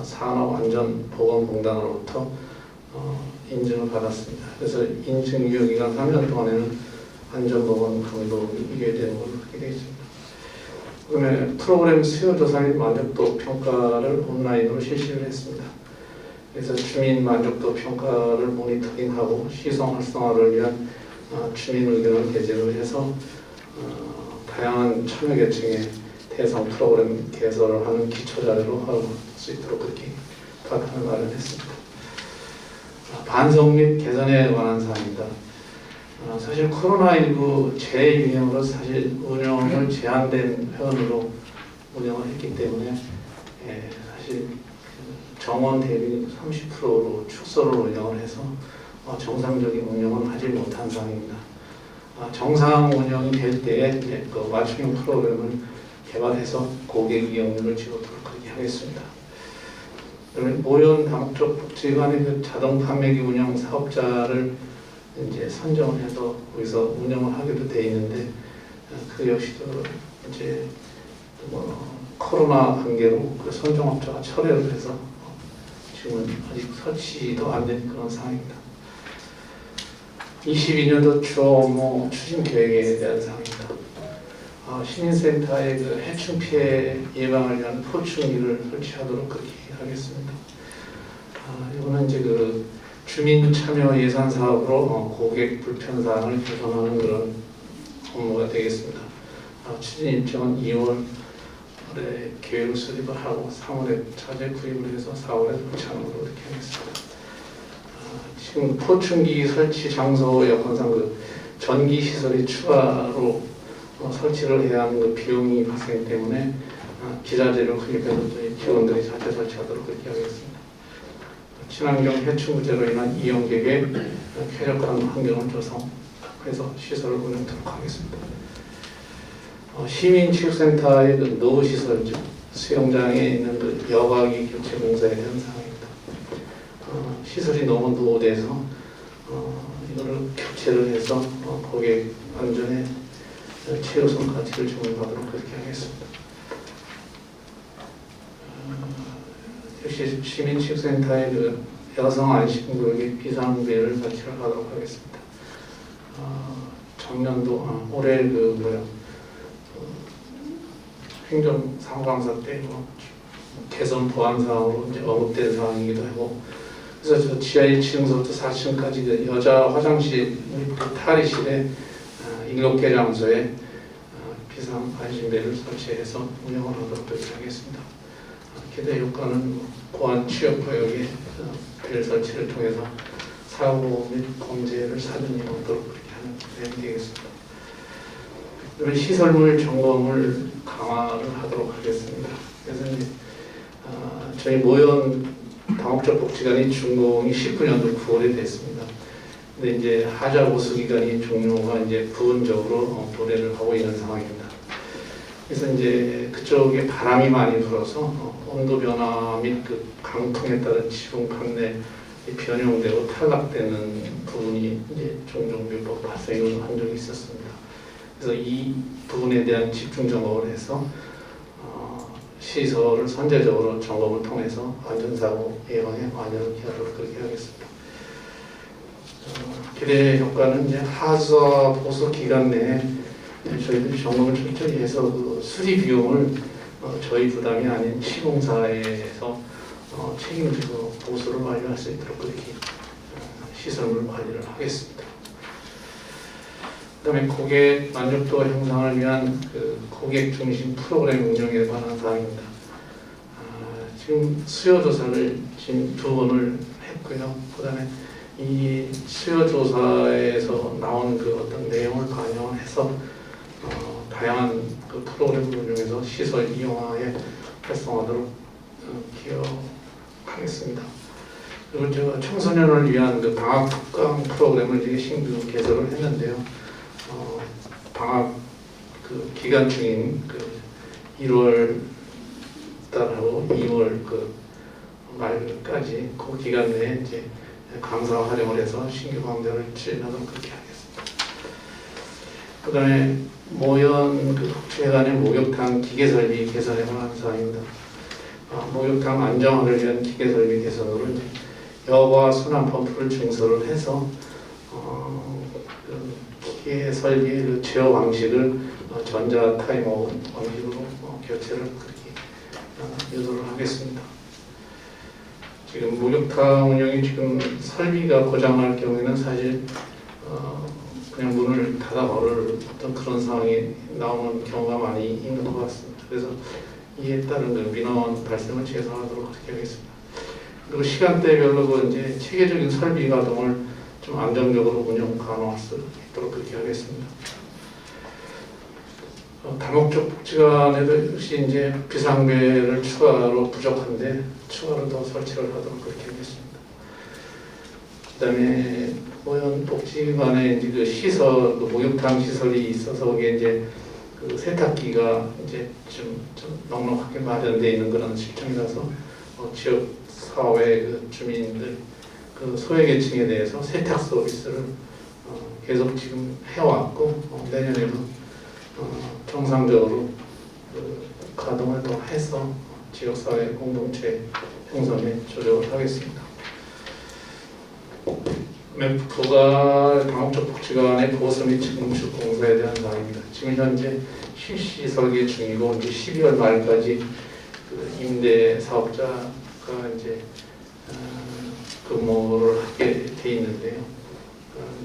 산업안전보건공단으로부터 인증을 받았습니다. 그래서 인증 유효기간 3년 동안에는 안전보건 감독이 유예되는 걸로 그렇게 되어 있습니다. 그다음에 프로그램 수요조사 및 만족도 평가를 온라인으로 실시를 했습니다. 그래서 주민 만족도 평가를 모니터링하고 시성 활성화를 위한 주민 의견을 게재를 해서 다양한 참여 계층의 대상 프로그램 개설을 하는 기초 자료로 할 수 있도록 그렇게 바탕을 마련했습니다. 반성 및 개선에 관한 사항입니다. 사실 코로나19 재유행으로 사실 운영을 제한된 회원으로 운영을 했기 때문에 사실 정원 대비 30%로 축소를 운영을 해서 정상적인 운영은 하지 못한 상황입니다. 정상 운영이 될 때에 그 맞춤형 프로그램을 개발해서 고객 이용률을 지속토록 그렇게 하겠습니다. 그러면 모연 다목적 복지관의 그 자동 판매기 운영 사업자를 이제 선정을 해서 거기서 운영을 하기도 돼 있는데 그 역시도 이제 코로나 관계로 그 선정업자가 철회를 해서 지금은 아직 설치도 안 된 그런 상황입니다. 22년도 주요 업무 추진 계획에 대한 사항입니다. 시민센터의 그 해충 피해 예방을 위한 포충기를 설치하도록 그렇게 하겠습니다. 이거는 이제 그 주민 참여 예산 사업으로 고객 불편 사항을 개선하는 그런 업무가 되겠습니다. 추진 일정은 2월에 계획을 수립을 하고 3월에 차제 구입을 해서 4월에 도착하는 걸로 이렇게 하겠습니다. 지금 포충기 설치 장소 여건상 그 전기 시설이 추가로 설치를 해야 하는 그 비용이 발생 때문에 기자재를 구입해서 저희 직원들이 자체 설치하도록 그렇게 하겠습니다. 친환경 해충 구제로 인한 이용객의 쾌적한 환경을 조성해서 시설을 운영하도록 하겠습니다. 시민체육센터의 그 노후 시설 중 수영장에 있는 그 여과기 교체 공사에 대한 사항입니다. 시설이 너무 노후돼서 이거를 교체를 해서 고객 안전에 최우선 가치를 적용하도록 그렇게 하겠습니다. 역시 시민체육센터의 그 여성 안심구역의 비상비를 발표를 하도록 하겠습니다. 작년도 올해 행정 상황사 때 개선 보완 사항으로 이제 언급된 사항이기도 하고, 그래서 저 지하 1층부터 4층까지 그 여자 화장실 탈의실에 7개 장소에 비상 안심벨을 설치해서 운영을 하도록 그렇게 하겠습니다. 기대 효과는 보안 취업 구역의 벨 설치를 통해서 사고 및 범죄를 사전히 막도록 그렇게 하는 대응이 되겠습니다. 그리고 시설물 점검을 강화를 하도록 하겠습니다. 그래서 이제 저희 모연 다목적 복지관이 준공이 19년도 9월에 됐습니다. 근데 이제 하자 보수 기간이 종료가 이제 부분적으로 도래를 하고 있는 상황입니다. 그래서 이제 그쪽에 바람이 많이 불어서 온도 변화 및 그 강풍에 따른 지붕 판넬 변형되고 탈락되는 부분이 이제 종종 몇 번 발생을 한 적이 있었습니다. 그래서 이 부분에 대한 집중 점검을 해서 시설을 선제적으로 점검을 통해서 안전사고 예방에 관여를 하도록 그렇게 하겠습니다. 기대 효과는 이제 하수와 보수 기간 내에 저희들이 점검을 철저히 해서 그 수리 비용을 저희 부담이 아닌 시공사에서 책임지고 보수를 완료할 수 있도록 그렇게 시설물 관리를 하겠습니다. 그다음에 고객 만족도 향상을 위한 그 고객 중심 프로그램 운영에 관한 사항입니다. 지금 수요 조사를 지금 2번을 했고요. 그다음에 이 수요 조사에서 나온 그 어떤 내용을 반영을 해서 다양한 그 프로그램을 운영해서 시설 이용화에 활성화하도록 기여하겠습니다. 그리고 제가 청소년을 위한 그 방학 특강 프로그램을 이제 신규 개설을 했는데요. 방학 그 기간 중인 그 1월 달하고 2월 그 말까지 그 기간 내에 이제 강사 활용을 해서 신규 강좌를 진행하도록 그렇게 하겠습니다. 그다음에 모연 그 독채간의 목욕탕 기계 설비 개선에 관한 사항입니다. 목욕탕 안정화를 위한 기계 설비 개선으로 이제 여과 순환 펌프를 증설을 해서 그 기계 설비의 그 제어 방식을 전자 타이머 방식으로 교체를 그렇게 유도를 하겠습니다. 지금 목욕탕 운영이 지금 설비가 고장날 경우에는 사실 그냥 문을 닫아 버릴 어떤 그런 상황이 나오는 경우가 많이 있는 것 같습니다. 그래서 이에 따른 그 민원 발생을 최소화하도록 그렇게 하겠습니다. 그리고 시간대별로 그 이제 체계적인 설비 가동을 좀 안정적으로 운영 가능할 수 있도록 그렇게 하겠습니다. 다목적 복지관에도 역시 이제 비상배를 추가로 부족한데 추가로 더 설치를 하도록 그렇게 하겠습니다. 그다음에 모연 복지관에 이제 그 시설, 그 목욕탕 시설이 있어서 거기에 이제 그 세탁기가 이제 좀 넉넉하게 마련되어 있는 그런 실정이라서 지역 사회 그 주민들 그 소외계층에 대해서 세탁 서비스를 계속 지금 해왔고 내년에도 정상적으로 그 가동을 더 해서 지역사회 공동체 형성에 조력을 하겠습니다. 부가 다목적 복지관의 보수 및 증축 공사에 대한 사항입니다. 지금 현재 실시 설계 중이고 이제 12월 말까지 그 임대 사업자가 이제 근무를 하게 돼 있는데요.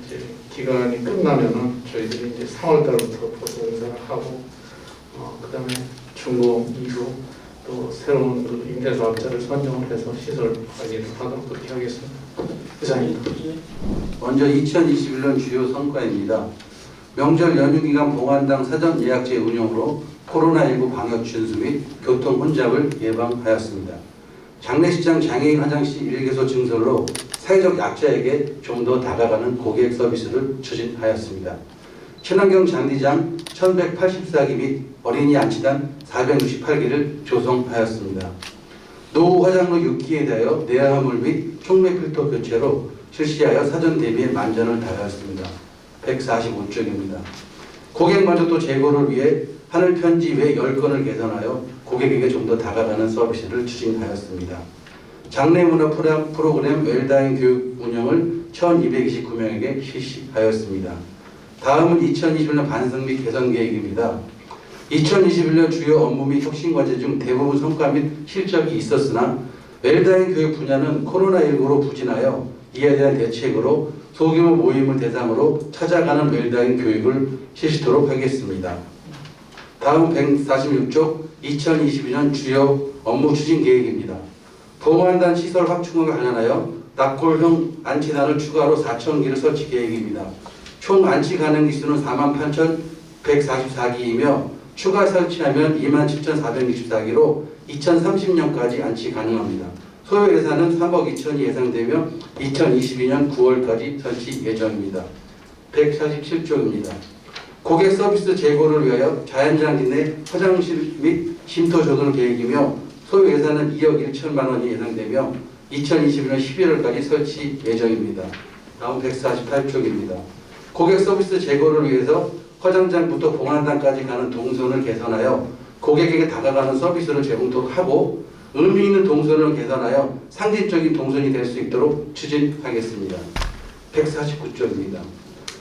이제 기간이 끝나면은 저희들이 이제 3월 달부터 보수 공사를 하고 그다음에 준공 이후 또 새로운 그 임대 사업자를 선정을 해서 시설 관리를 하도록 그렇게 하겠습니다. 이상입니다. 먼저 2021년 주요 성과입니다. 명절 연휴 기간 봉안당 사전 예약제 운영으로 코로나19 방역 준수 및 교통 혼잡을 예방하였습니다. 장례식장 장애인 화장실 1개소 증설로 사회적 약자에게 좀 더 다가가는 고객 서비스를 추진하였습니다. 친환경 잔디장 1184기 및 어린이 안치단 468기를 조성하였습니다. 노후 화장로 6기에 대하여 내화물 및 촉매 필터 교체로 실시하여 사전 대비에 만전을 다하였습니다. 145쪽입니다. 고객 만족도 제고를 위해 하늘 편지 외 10건을 개선하여 고객에게 좀 더 다가가는 서비스를 추진하였습니다. 장례 문화 프로그램 웰다잉 교육 운영을 1229명에게 실시하였습니다. 다음은 2021년 반성 및 개선 계획입니다. 2021년 주요 업무 및 혁신 과제 중 대부분 성과 및 실적이 있었으나 웰다잉 교육 분야는 코로나19로 부진하여 이에 대한 대책으로 소규모 모임을 대상으로 찾아가는 웰다잉 교육을 실시토록 하겠습니다. 다음 146쪽 2022년 주요 업무 추진 계획입니다. 봉안단 시설 확충과 관련하여 납골형 안치단을 추가로 4,000기를 설치 계획입니다. 총 안치 가능 기수는 41,144기이며 추가 설치하면 27,464기로 2030년까지 안치 가능합니다. 소요 예산은 3억 2천이 예상되며 2022년 9월까지 설치 예정입니다. 147쪽입니다. 고객 서비스 제고를 위하여 자연장기 내 화장실 및 쉼터 조성 계획이며 소요 예산은 2억 1천만 원이 예상되며 2021년 11월까지 설치 예정입니다. 다음 148쪽입니다. 고객 서비스 제고를 위해서 화장장부터 봉안단까지 가는 동선을 개선하여 고객에게 다가가는 서비스를 제공토록 하고 의미 있는 동선을 개선하여 상징적인 동선이 될 수 있도록 추진하겠습니다. 149쪽입니다.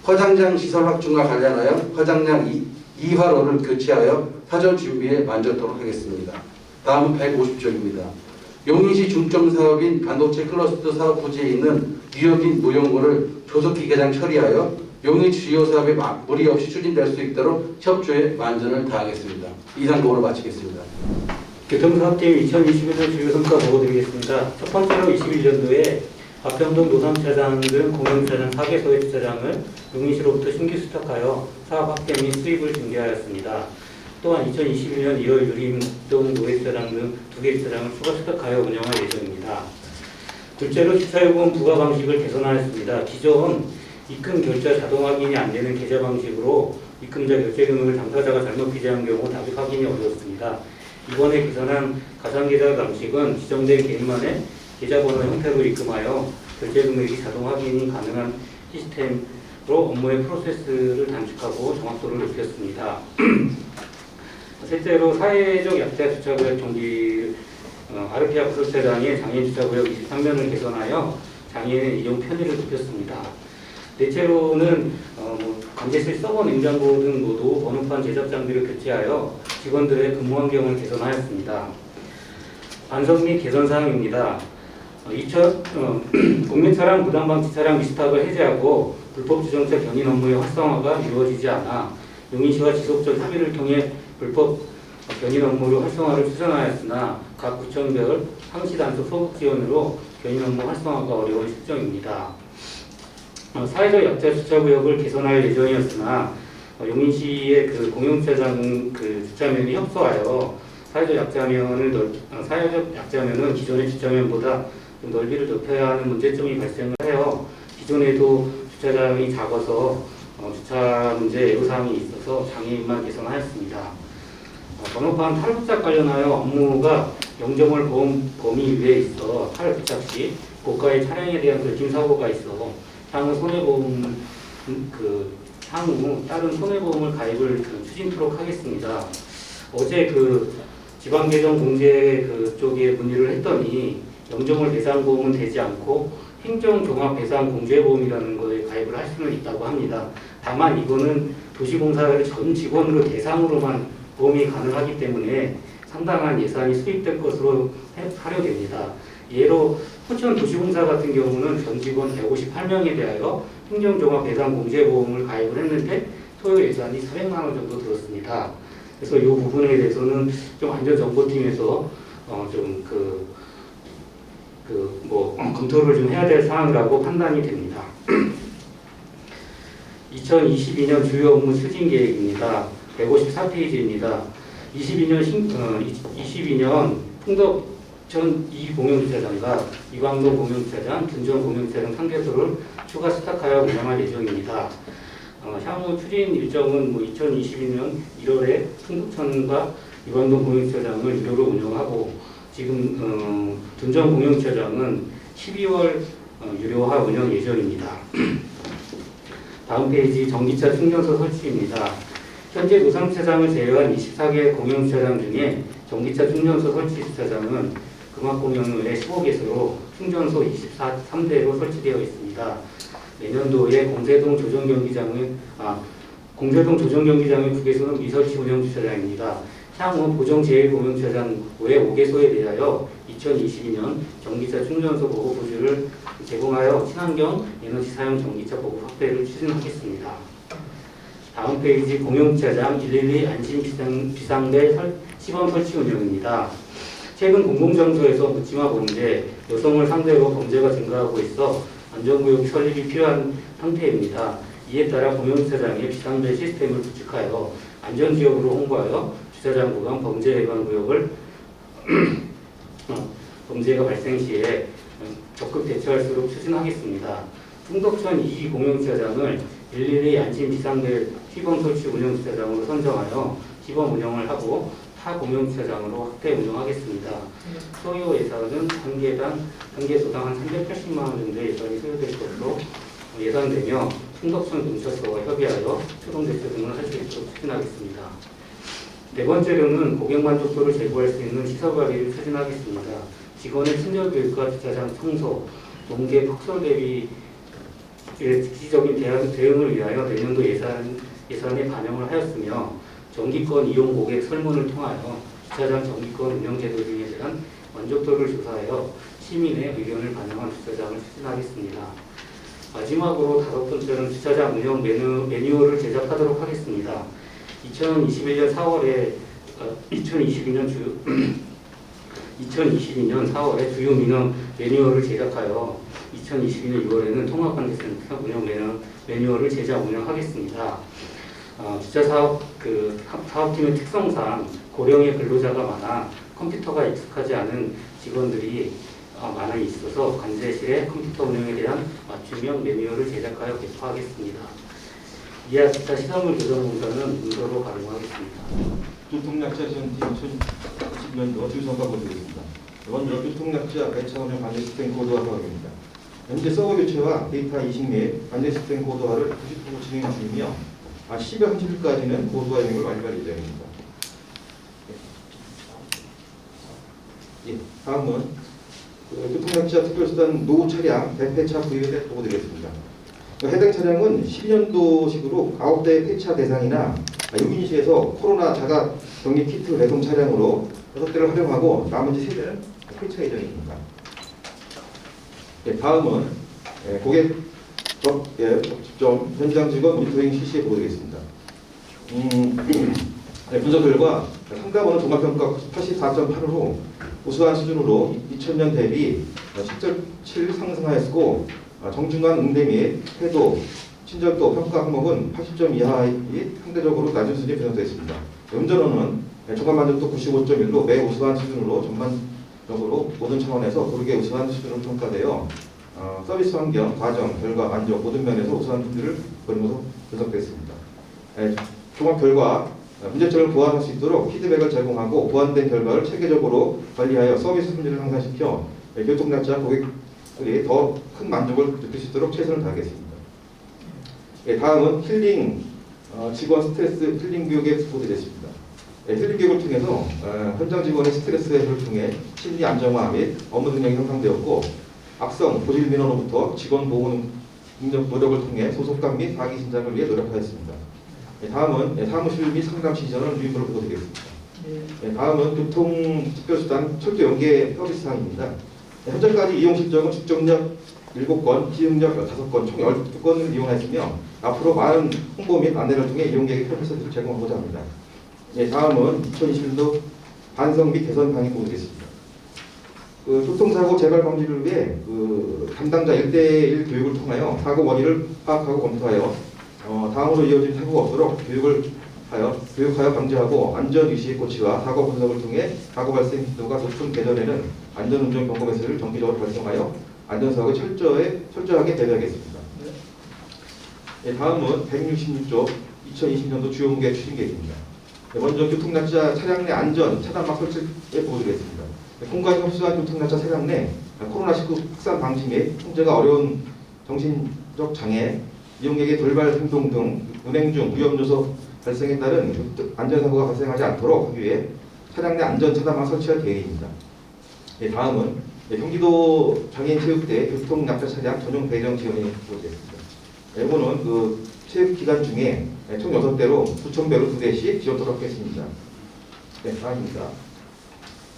화장장 시설 확충과 관련하여 화장장 2화로를 교체하여 사전 준비에 만족토록 하겠습니다. 다음은 150쪽입니다. 용인시 중점 사업인 반도체 클러스터 사업 부지에 있는 유역인 무용고를 조속히 개장 처리하여 용인 주요 사업에 무리 없이 추진될 수 있도록 협조에 만전을 다하겠습니다. 이상 보고를 마치겠습니다. 교통사업팀 2021년 주요 성과 보고 드리겠습니다. 첫 번째로 21년도에 가평동 노상차장 등 공영차장 4개소의 주차장을 용인시로부터 신규 수탁하여 사업 확대 및 수입을 증대하였습니다. 또한 2021년 1월 유림동 노회주차장 등 2개 주차장을 추가 수탁하여 운영할 예정입니다. 둘째로 주차요금 부과 방식을 개선하였습니다. 기존 입금 결제 자동 확인이 안 되는 계좌 방식으로 입금자 결제 금액을 당사자가 잘못 기재한 경우 답입 확인이 어려웠습니다. 이번에 개선한 가상계좌 방식은 지정된 개인만의 계좌번호 형태로 입금하여 결제 금액이 자동 확인이 가능한 시스템 업무의 프로세스를 단축하고 정확도를 높였습니다. 셋째로 사회적 약자 주차구역 정비 아르피아 프로세장의 장애인 주차구역 23면을 개선하여 장애인 이용 편의를 높였습니다. 넷째로는 관제실 서버 냉장고 등 모두 번호판 제작 장비를 교체하여 직원들의 근무 환경을 개선하였습니다. 반성 및 개선 사항입니다. 국민차량 무단방치 차량 미스탁을 해제하고 불법 주정차 견인 업무의 활성화가 이루어지지 않아 용인시와 지속적 협의를 통해 불법 견인 업무의 활성화를 추진하였으나 각 구청별 상시 단속 소극 지원으로 견인 업무 활성화가 어려운 실정입니다. 사회적 약자 주차구역을 개선할 예정이었으나 용인시의 그 공용주차장 그 주차면이 협소하여 사회적 약자면은 기존의 주차면보다 좀 넓이를 높여야 하는 문제점이 발생을 해요. 기존에도 주차장이 작아서 주차 문제 애로사항이 있어서 장애인만 개선하였습니다. 번호판 탈부착 관련하여 업무가 영점월 범위 위에 있어 탈부착 시 고가의 차량에 대한 긁힘 사고가 있어 향후 다른 손해보험을 가입을 추진토록 하겠습니다. 어제 그 지방계정공제 그쪽에 문의를 했더니 영점월 배상보험은 되지 않고 행정종합배상공제보험이라는 거에 가입을 할 수는 있다고 합니다. 다만 이거는 도시공사를 전 직원으로 대상으로만 보험이 가능하기 때문에 상당한 예산이 수입될 것으로 하려됩니다. 예로 포천도시공사 같은 경우는 전 직원 158명에 대하여 행정종합배상공제보험을 가입을 했는데 소요 예산이 400만 원 정도 들었습니다. 그래서 이 부분에 대해서는 좀 안전정보팀에서 검토를 좀 해야 될 사항이라고 판단이 됩니다. 2022년 주요 업무 추진 계획입니다. 154페이지입니다. 22년 풍덕천 2공영주차장과 이광동 공영주차장, 둔전 공영주차장 3개소를 추가 스탁하여 운영할 예정입니다. 향후 추진 일정은 2022년 1월에 풍덕천과 이광동 공영주차장을 유료로 운영하고 지금 둔전 공영주차장은 12월 유료화 운영 예정입니다. 다음 페이지 전기차 충전소 설치입니다. 현재 노상주차장을 제외한 24개 공영주차장 중에 전기차 충전소 설치 주차장은 금학공영로에 15개소로 충전소 23대로 설치되어 있습니다. 내년도에 공세동 조정경기장의 9개소는 미설치 운영주차장입니다. 향후 보정제일공영주차장 외 5개소에 대하여 2022년 전기차 충전소 보급 부지를 제공하여 친환경 에너지 사용 전기차 보급 확대를 추진하겠습니다. 다음 페이지 공영주차장 112 안심 비상벨 시범 설치 운영입니다. 최근 공공장소에서 묻지마 범죄, 여성을 상대로 범죄가 증가하고 있어 안전구역 설립이 필요한 상태입니다. 이에 따라 공영주차장에 비상벨 시스템을 구축하여 안전지역으로 홍보하여 주차장 구간 범죄 예방 구역을 범죄가 발생 시에 적극 대처할 수 있도록 추진하겠습니다. 풍덕천 2 공영주차장을 112 안심 비상벨 시범 설치 운영주차장으로 선정하여 시범 운영을 하고 타 공영주차장으로 확대 운영하겠습니다. 소요 예산은 단계소당 한 380만 원 정도의 예산이 소요될 것으로 예상되며 풍덕천 경찰서와 협의하여 초동 대처 등을 할 수 있도록 추진하겠습니다. 네 번째로는 고객 만족도를 제고할 수 있는 시설 관리를 추진하겠습니다. 직원의 친절 교육과 주차장 청소, 농계 폭설 대비의 즉시적인 대응을 위하여 내년도 예산에 반영을 하였으며 정기권 이용 고객 설문을 통하여 주차장 정기권 운영 제도 등에 대한 만족도를 조사하여 시민의 의견을 반영한 주차장을 추진하겠습니다. 마지막으로 다섯 번째는 주차장 운영 매뉴얼을 제작하도록 하겠습니다. 2022년 4월에 주요 민원 매뉴얼을 제작하여 2022년 6월에는 통합관계센터 운영 매뉴얼을 제작 운영하겠습니다. 주차 사업팀의 특성상 고령의 근로자가 많아 컴퓨터가 익숙하지 않은 직원들이 많아 있어서 관제실의 컴퓨터 운영에 대한 맞춤형 매뉴얼을 제작하여 배포하겠습니다. 이하 기타 시설물 교정 공사는 문서로 가능하겠습니다. 교통약자지원팀 2020년도 주선과 보도드리겠습니다. 이번 교통약자 배차 운영 관리 시스템 코드화 사업입니다. 현재 서버 교체와 데이터 이식 및 안전 시스템 고도화를 90% 진행 중이며 12월 30일까지는 고도화 영역을 완료할 예정입니다. 다음은 교통약자 특별수단 노후 차량 대폐차 구입에 대해 보고드리겠습니다. 해당 차량은 12년도식으로 9대 폐차 대상이나 6인시에서 코로나 자가 격리 키트 배송 차량으로 6대를 활용하고 나머지 3대는 폐차 예정입니다. 다음은 고객 접점 현장 직원 모니터링 실시에 보고드리겠습니다. 분석 결과 상가번호 종합평가 84.8으로 우수한 수준으로 2000년 대비 10.7 상승하였고 정중간 응대 및 태도, 친절도 평가 항목은 80점 이하이 상대적으로 낮은 수준이 배정되었습니다. 운전원은 종합 만족도 95.1로 매우 우수한 수준으로 전반적으로 모든 차원에서 고르게 우수한 수준으로 평가되어 서비스 환경, 과정, 결과, 만족 모든 면에서 우수한 품질을 보인 것으로 분석됐습니다. 종합 결과 문제점을 보완할 수 있도록 피드백을 제공하고 보완된 결과를 체계적으로 관리하여 서비스 품질을 향상시켜 교통약자 고객들이 더 큰 만족을 느낄 수 있도록 최선을 다하겠습니다. 다음은 힐링 직원 스트레스 힐링 교육에 보도되겠습니다. 힐링 교육을 통해서 현장 직원의 스트레스 해소를 통해 심리 안정화 및 업무 능력이 향상되었고 악성 고질 민원으로부터 직원 보호 능력 노력을 통해 소속감 및 사기 진작을 위해 노력하였습니다. 다음은 사무실 및 상담 시전을 유입으로 보도되겠습니다. 다음은 교통특별수단 철도 연계 서비스 사항입니다. 현재까지 이용 실적은 축적력 7건, 기흥력 15건, 총 12건을 이용하였으며 앞으로 많은 홍보 및 안내를 통해 이용객에게 서비스를 제공하고자 합니다. 다음은 2021년도 반성 및 개선 방향 보도되겠습니다. 교통사고 재발 방지를 위해 담당자 1대1 교육을 통하여 사고 원인을 파악하고 검토하여 다음으로 이어진 사고가 없도록 교육하여 방지하고 안전의식 고치와 사고 분석을 통해 사고 발생 빈도가 높은 계절에는 안전운전 경고 메시지를 정기적으로 발송하여 안전사고에 철저하게 대비하겠습니다. 다음은 166조 2020년도 주요 무게 추진 계획입니다. 먼저 교통약자 차량 내 안전 차단막 설치에 보고드리겠습니다. 공간이 협소한 교통약자 차량 내 코로나19 확산 방지 및 통제가 어려운 정신적 장애, 이용객의 돌발 행동 등 운행 중 위험 요소 발생에 따른 안전사고가 발생하지 않도록 하기 위해 차량 내 안전 차단막 설치할 계획입니다. 다음은 경기도 장애인체육대 교통약자 차량 전용 배정 지원이 보고되겠습니다. 이거는 체육 기간 중에 총 6대로 9,000배로 2대씩 지원토록 하겠습니다. 다음입니다.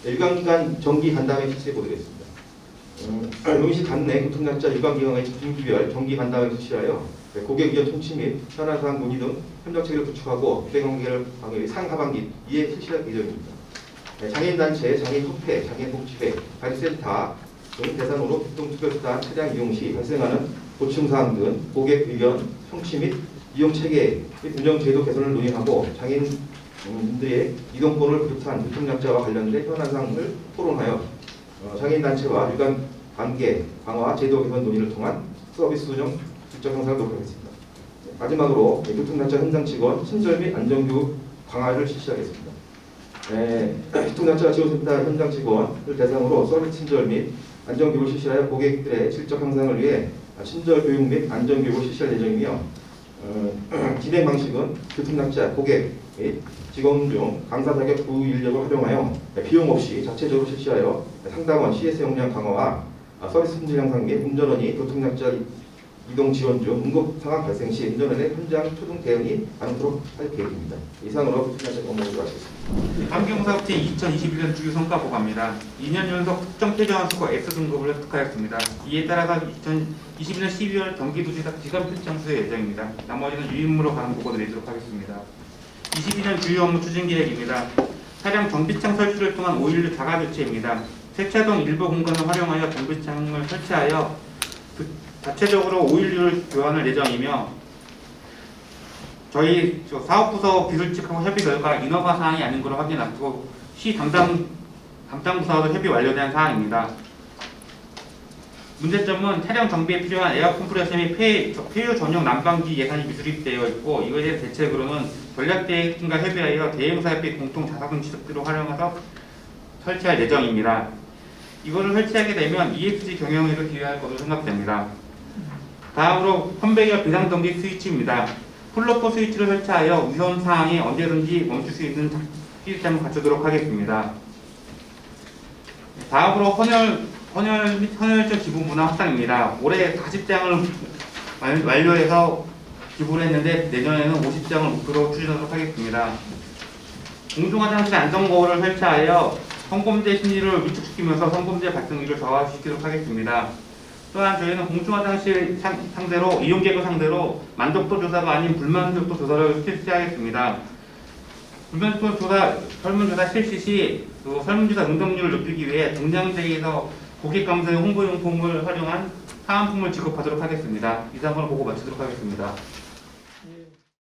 유관기관 정기 간담회 실시해 보도록하겠습니다. 용인시 단내 교통약자 유관기관의 분기별 정기 간담회 실시하여 고객 의견 통치 및 현안사항 문의 등 협력 체계를 구축하고 기대관계를 방해 상하반기에 실시할 예정입니다. 장애인단체, 장애인협회, 장애인복지회, 관리센터 등 대상으로 교통특별수단 차량 이용 시 발생하는 고충사항 등 고객 의견 통치 및 이용체계 및 운영제도 개선을 논의하고 장애인들의 이동권을 비롯한 교통약자와 관련된 현안사항을 토론하여 장애인단체와 유관관계 강화 제도 개선 논의를 통한 서비스 운영 실적 향상을 노력하겠습니다. 마지막으로 교통약자 현장 직원 친절 및 안전교육 강화를 실시하겠습니다. 교통약자 지원센터 현장 직원을 대상으로 서비스 친절 및 안전교육을 실시하여 고객들의 실적 향상을 위해 친절 교육 및 안전교육을 실시할 예정이며 진행 방식은 교통약자 고객 및 직원 중 강사 자격 부 인력을 활용하여 비용 없이 자체적으로 실시하여 상담원 CS 역량 강화와 서비스 품질 향상 및 운전원이 교통약자 이동 지원 중 응급 상황 발생 시 운전원의 현장 초동 대응이 가능토록 할 계획입니다. 이상으로 교통약자 업무를 마치겠습니다. 환경사업체 2021년 주요 성과 보고합니다. 2년 연속 특정 최저한 수고 S등급을 획득하였습니다. 이에 따라서 2021년 12월 경기도지사 직원 필장수 예정입니다. 나머지는 유임무로 가는 보고 드리도록 하겠습니다. 22년 주요 업무 추진 계획입니다. 차량 정비창 설치를 통한 5.16 자가교체입니다. 세차동 일부 공간을 활용하여 정비창을 설치하여 자체적으로 5.16을 교환할 예정이며 저희 사업부서 기술 측하고 협의 결과 인허가 사항이 아닌 것으로 확인하고 시 담당 부서와도 협의 완료된 사항입니다. 문제점은 차량 정비에 필요한 에어 컴프레서 및 폐유 전용 난방기 예산이 미수립되어 있고 이것에 대한 대책으로는 전략대행팀과 협의하여 대행사협회 공통 자사금 취득비로 활용해서 설치할 예정입니다. 이거를 설치하게 되면 ESG 경영에도 기여할 것으로 생각됩니다. 다음으로 컴베이어 비상등기 스위치입니다. 플로퍼 스위치를 설치하여 위험 사항이 언제든지 멈출 수 있는 시스템을 갖추도록 하겠습니다. 다음으로 헌혈적 기부 문화 확산입니다. 올해 40장을 완료해서 기부를 했는데 내년에는 50장을 목표로 추진하도록 하겠습니다. 공중화장실 안전거울을 설치하여 성범죄 심리를 위축시키면서 성범죄 발생률을 저하시키도록 하겠습니다. 또한 저희는 공중화장실 상대로 이용객을 상대로 만족도 조사가 아닌 불만족도 조사를 실시하겠습니다. 불만족도 조사, 설문조사 실시 시 설문조사 응답률을 높이기 위해 동장제에서 고객 감사의 홍보용품을 활용한 사은품을 지급하도록 하겠습니다. 이상으로 보고 마치도록 하겠습니다.